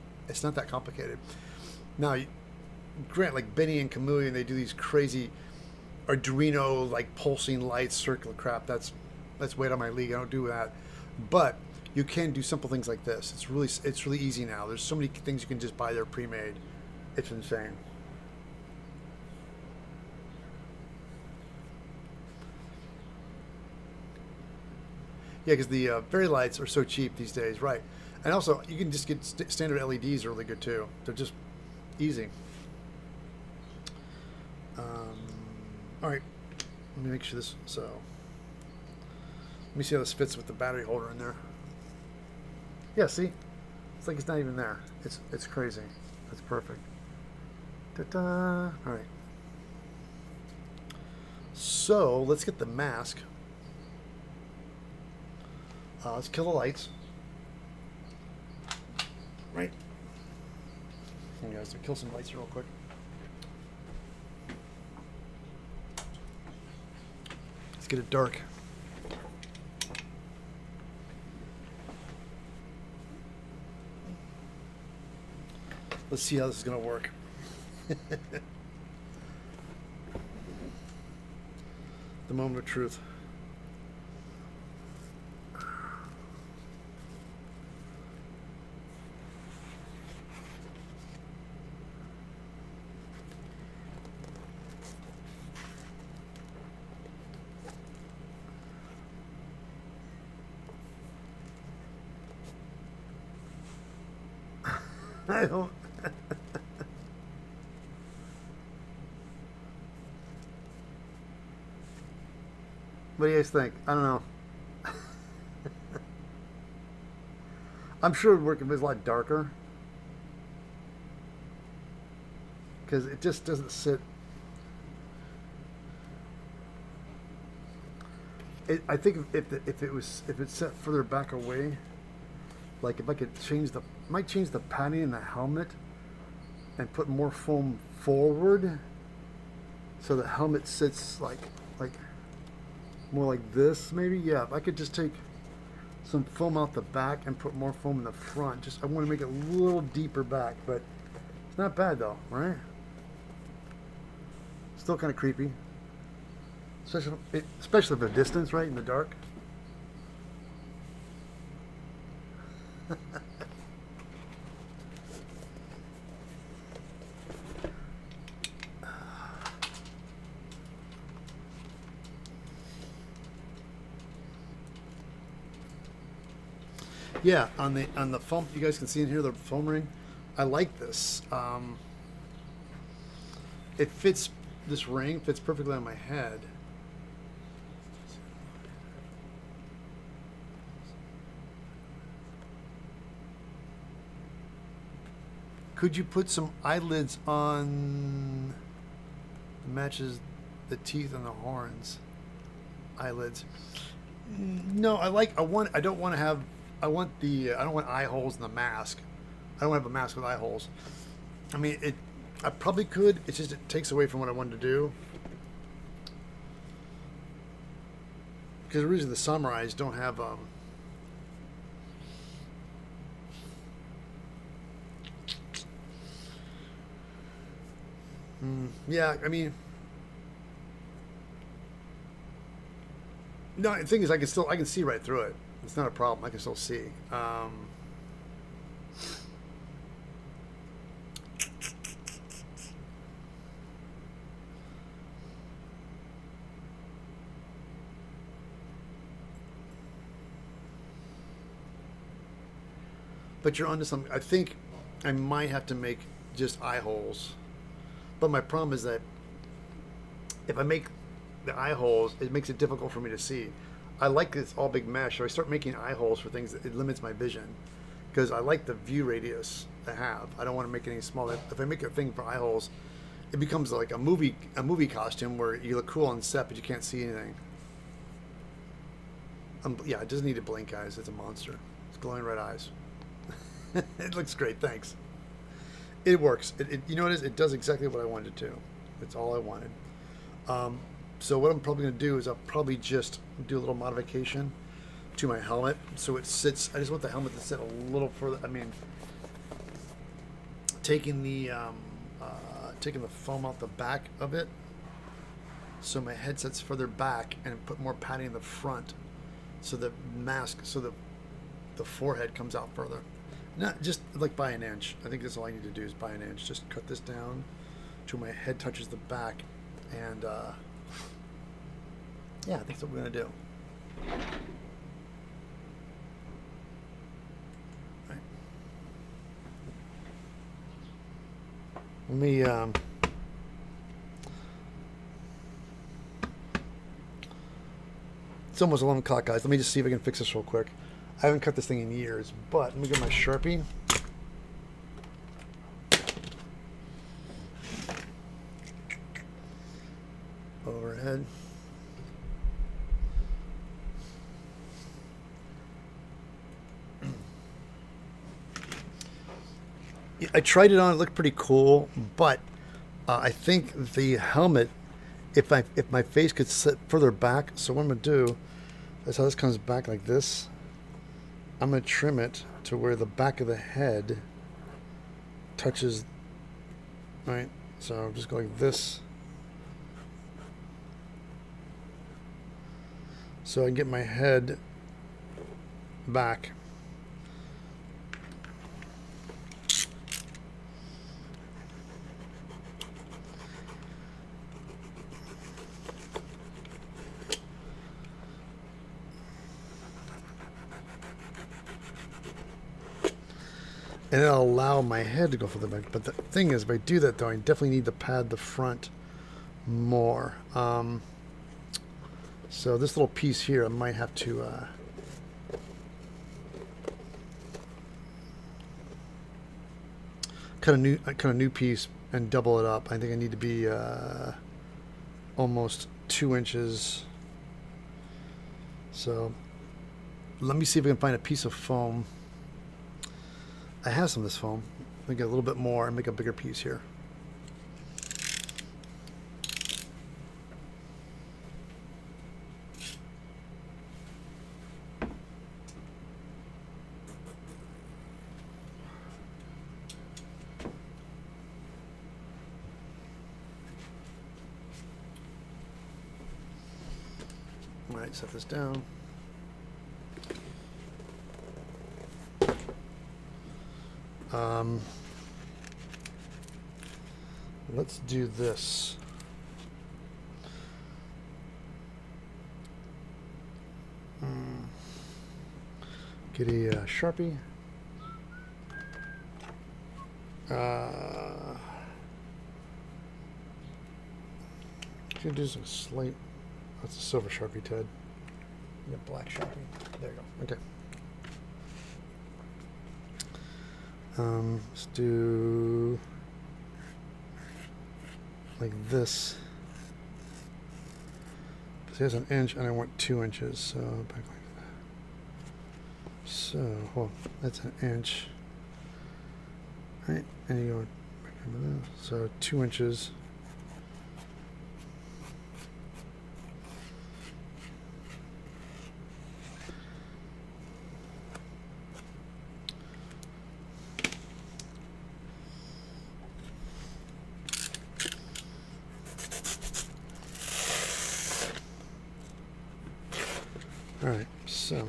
A: not that complicated. Now, grant, like Benny and Kamui, and they do these crazy Arduino like pulsing lights, circular crap. That's way out of my league. I don't do that. But you can do simple things like this. It's really easy now. There's so many things you can just buy there pre-made. It's insane. Yeah, because the fairy lights are so cheap these days, right? And also, you can just get standard LEDs are really good too. They're just easy. All right, let me make sure this. So, let me see how this fits with the battery holder in there. Yeah, see, it's like it's not even there. It's crazy. That's perfect. Ta-da! All right. So let's get the mask. Let's kill the lights. Right. Hey guys, kill some lights real quick. Let's get it dark. Let's see how this is going to work. The moment of truth. I don't. What do you guys think? I don't know. I'm sure it would work if it was a lot darker, because it just doesn't sit. I think if it's set further back away, like if I could might change the padding in the helmet and put more foam forward, so the helmet sits like more like this, maybe. Yeah, if I could just take some foam out the back and put more foam in the front. I want to make it a little deeper back, but it's not bad though, right? Still kind of creepy, especially at a distance, right, in the dark. Yeah, on the foam, you guys can see in here the foam ring. I like this. It fits. This ring fits perfectly on my head. Could you put some eyelids on matches the teeth and the horns? Eyelids. No, I don't want eye holes in the mask. I don't want to have a mask with eye holes. I mean, I probably could. It's just it takes away from what I wanted to do. Because the reason the samurais don't have yeah, I mean, no. The thing is, I can see right through it. It's not a problem. I can still see. But you're onto something. I think I might have to make just eye holes. But my problem is that if I make the eye holes, it makes it difficult for me to see. I like this all big mesh, so I start making eye holes for things that it limits my vision. Because I like the view radius I have. I don't want to make it any smaller. If I make a thing for eye holes, it becomes like a movie costume where you look cool on set, but you can't see anything. Yeah, it doesn't need to blink, guys. It's a monster. It's glowing red eyes. It looks great, thanks. It works. You know what it is? It does exactly what I wanted to. That's all I wanted. So what I'm probably going to do is I'll probably just do a little modification to my helmet so it sits. I just want the helmet to sit a little further. I mean, taking the foam out the back of it, so my head sits further back, and put more padding in the front, so the the forehead comes out further. Not just like by an inch. I think that's all I need to do is by an inch. Just cut this down till my head touches the back, and yeah, I think that's what we're gonna do. Right. Let me it's almost 11 o'clock, guys. Let me just see if I can fix this real quick. I haven't cut this thing in years, but let me get my Sharpie. Overhead. I tried it on. It looked pretty cool, but I think the helmet, if my face could sit further back, so what I'm gonna do is how this comes back like this. I'm going to trim it to where the back of the head touches, right? So I'm just going like this. So I can get my head back. And it'll allow my head to go further back. But the thing is, if I do that, though, I definitely need to pad the front more. So this little piece here, I might have to cut a new piece and double it up. I think I need to be almost 2 inches. So let me see if I can find a piece of foam. I have some of this foam. Let me get a little bit more and make a bigger piece here. All right, set this down. Let's do this. Get a Sharpie. Should do some slight. That's a silver Sharpie, Ted. A black Sharpie. There you go. Okay.
B: Let's do like this. Because here's an inch and I want 2 inches. So back like that. So, oh, that's an inch. Right, and you go back over there. So 2 inches. Alright, so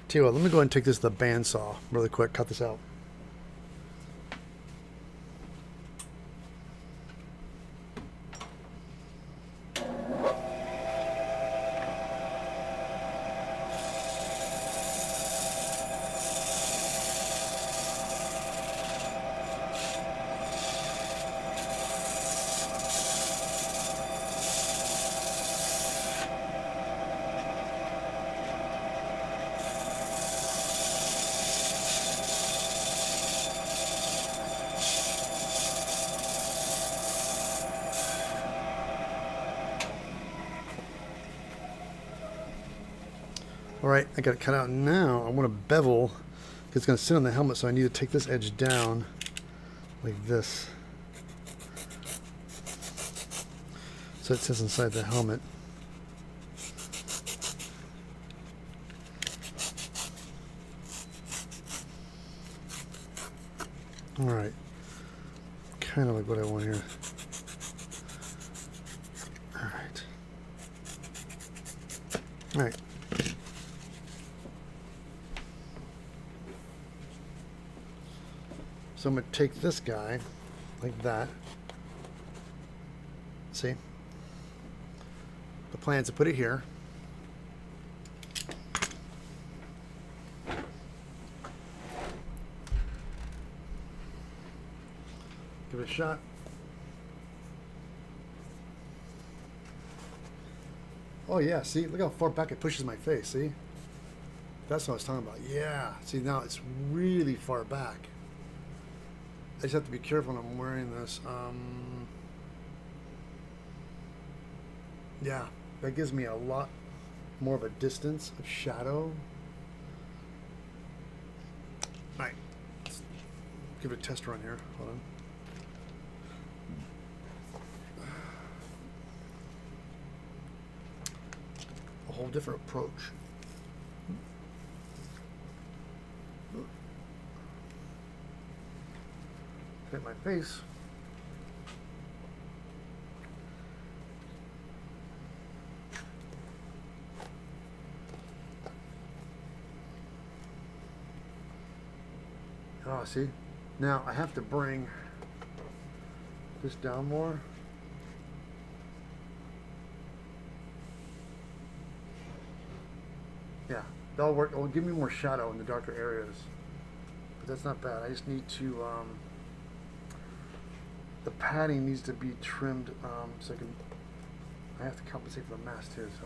B: tell you what, let me go ahead and take this to the bandsaw really quick, cut this out. Alright, I got it cut out. Now I want to bevel. It's going to sit on the helmet, so I need to take this edge down like this. So it sits inside the helmet. Alright. Kind of like what I want here. Alright. Alright. So I'm going to take this guy like that. See? The plan is to put it here. Give it a shot. Oh yeah, see? Look how far back it pushes my face, see? That's what I was talking about. Yeah. See, now it's really far back. I just have to be careful when I'm wearing this. Yeah, that gives me a lot more of a distance of shadow. All right, let's give it a test run here. Hold on. A whole different approach. Hit my face. Oh, see? Now I have to bring this down more. Yeah, that'll work. It'll give me more shadow in the darker areas. But that's not bad. I just need to the padding needs to be trimmed so I have to compensate for the mask too, so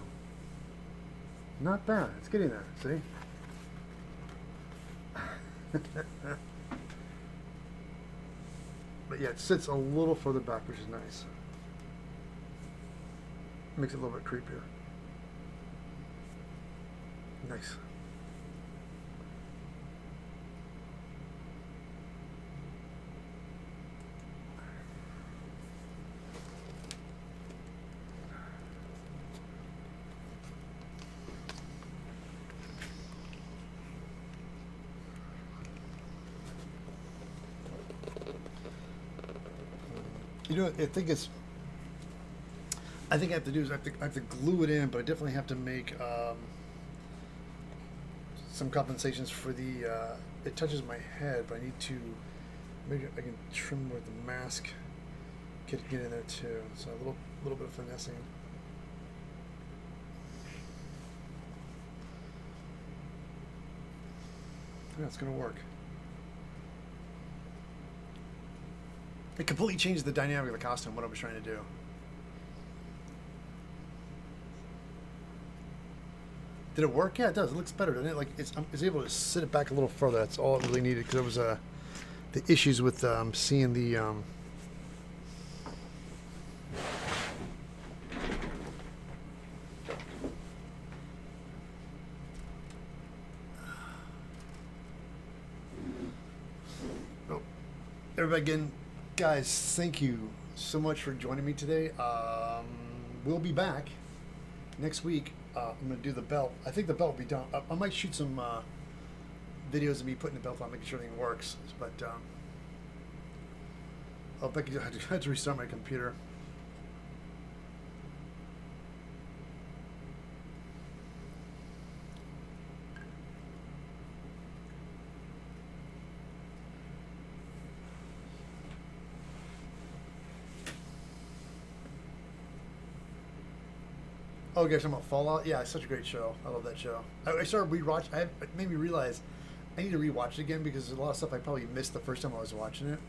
B: not bad. It's getting there, see? But yeah, it sits a little further back, which is nice. Makes it a little bit creepier. Nice. You know, I think I have to do is I have to glue it in, but I definitely have to make some compensations for the it touches my head, but I need to maybe I can trim where the mask get in there too. So a little bit of finessing. Yeah, it's gonna work. It completely changed the dynamic of the costume, what I was trying to do.
A: Did it work? Yeah, it does. It looks better, doesn't it? Like it's able to sit it back a little further. That's all it really needed because it was the issues with seeing the. Oh, everybody again, guys. Thank you so much for joining me today. We'll be back next week. I'm going to do the belt. I think the belt will be done. I might shoot some videos of me putting the belt on, making sure everything works. But, oh, Becky, I had to restart my computer. Oh, you guys talking about Fallout? Yeah, it's such a great show. I love that show. I started rewatch. It made me realize I need to rewatch it again because there's a lot of stuff I probably missed the first time I was watching it.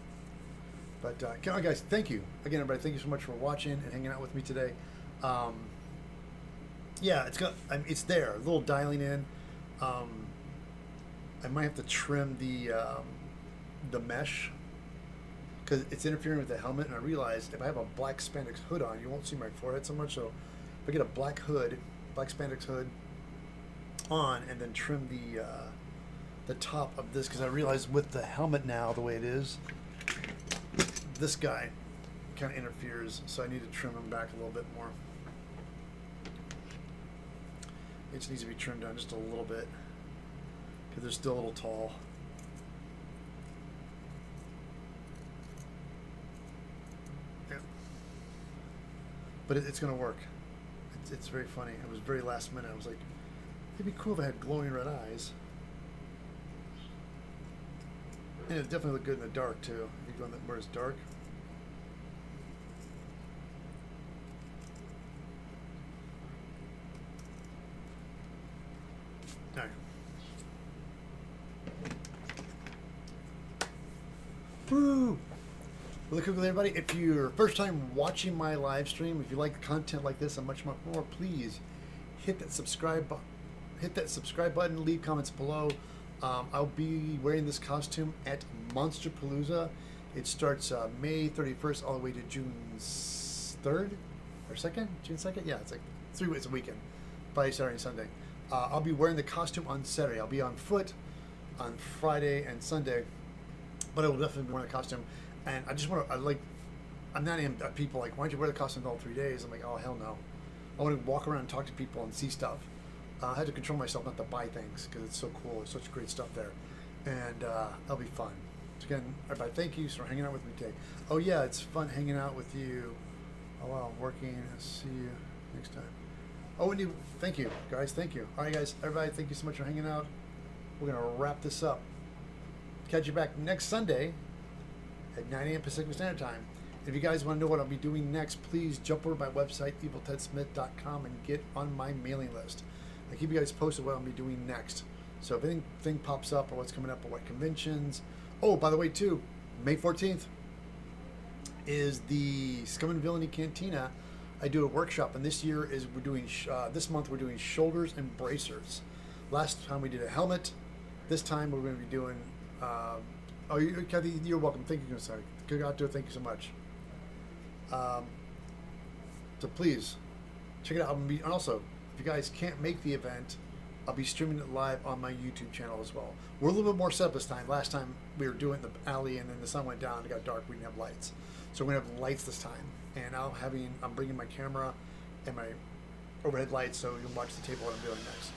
A: But come on, guys, thank you again, everybody. Thank you so much for watching and hanging out with me today. Yeah, it's there. A little dialing in. I might have to trim the mesh because it's interfering with the helmet. And I realized if I have a black spandex hood on, you won't see my forehead so much. So if I get a black spandex hood on, and then trim the top of this, because I realize with the helmet now the way it is, this guy kind of interferes, so I need to trim him back a little bit more. It just needs to be trimmed down just a little bit because they're still a little tall. Yeah. But it's going to work. It's very funny. It was very last minute. I was like, it'd be cool if I had glowing red eyes. And it definitely look good in the dark too. If you go in where it's dark. All right. Woo! Really quickly, everybody, if you're first time watching my live stream, if you like content like this and much more, please hit that subscribe button, leave comments below. I'll be wearing this costume at Monsterpalooza. It starts May 31st all the way to June 3rd or 2nd? June 2nd? Yeah, it's like 3 weeks, a weekend, Friday, Saturday, and Sunday. I'll be wearing the costume on Saturday. I'll be on foot on Friday and Sunday, but I will definitely be wearing the costume. And I just want to, I'm not in people like, why don't you wear the costume all 3 days? I'm like, oh, hell no. I want to walk around and talk to people and see stuff. I had to control myself not to buy things because it's so cool. There's such great stuff there. And that'll be fun. So again, everybody, thank you for hanging out with me today. Oh, yeah, it's fun hanging out with you. Oh, wow, I'm working. I'll see you next time. Oh, and thank you, guys. Thank you. All right, guys, everybody, thank you so much for hanging out. We're going to wrap this up. Catch you back next Sunday at 9 a.m. Pacific Standard Time. If you guys want to know what I'll be doing next, please jump over to my website, eviltedsmith.com, and get on my mailing list. I keep you guys posted what I'll be doing next. So if anything pops up or what's coming up or what conventions. Oh, by the way, too, May 14th is the Scum and Villainy Cantina. I do a workshop, and this year is we're doing this month we're doing shoulders and bracers. Last time we did a helmet. This time we're going to be doing. Oh, Kathy, you're welcome. Thank you. Sorry, forgot to. Thank you so much. So please check it out. And also, if you guys can't make the event, I'll be streaming it live on my YouTube channel as well. We're a little bit more set up this time. Last time we were doing the alley, and then the sun went down, and it got dark. We didn't have lights, so we're gonna have lights this time. And I'm bringing my camera and my overhead lights, so you can watch the table what I'm doing next.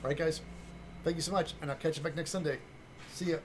A: All right, guys. Thank you so much, and I'll catch you back next Sunday. See ya.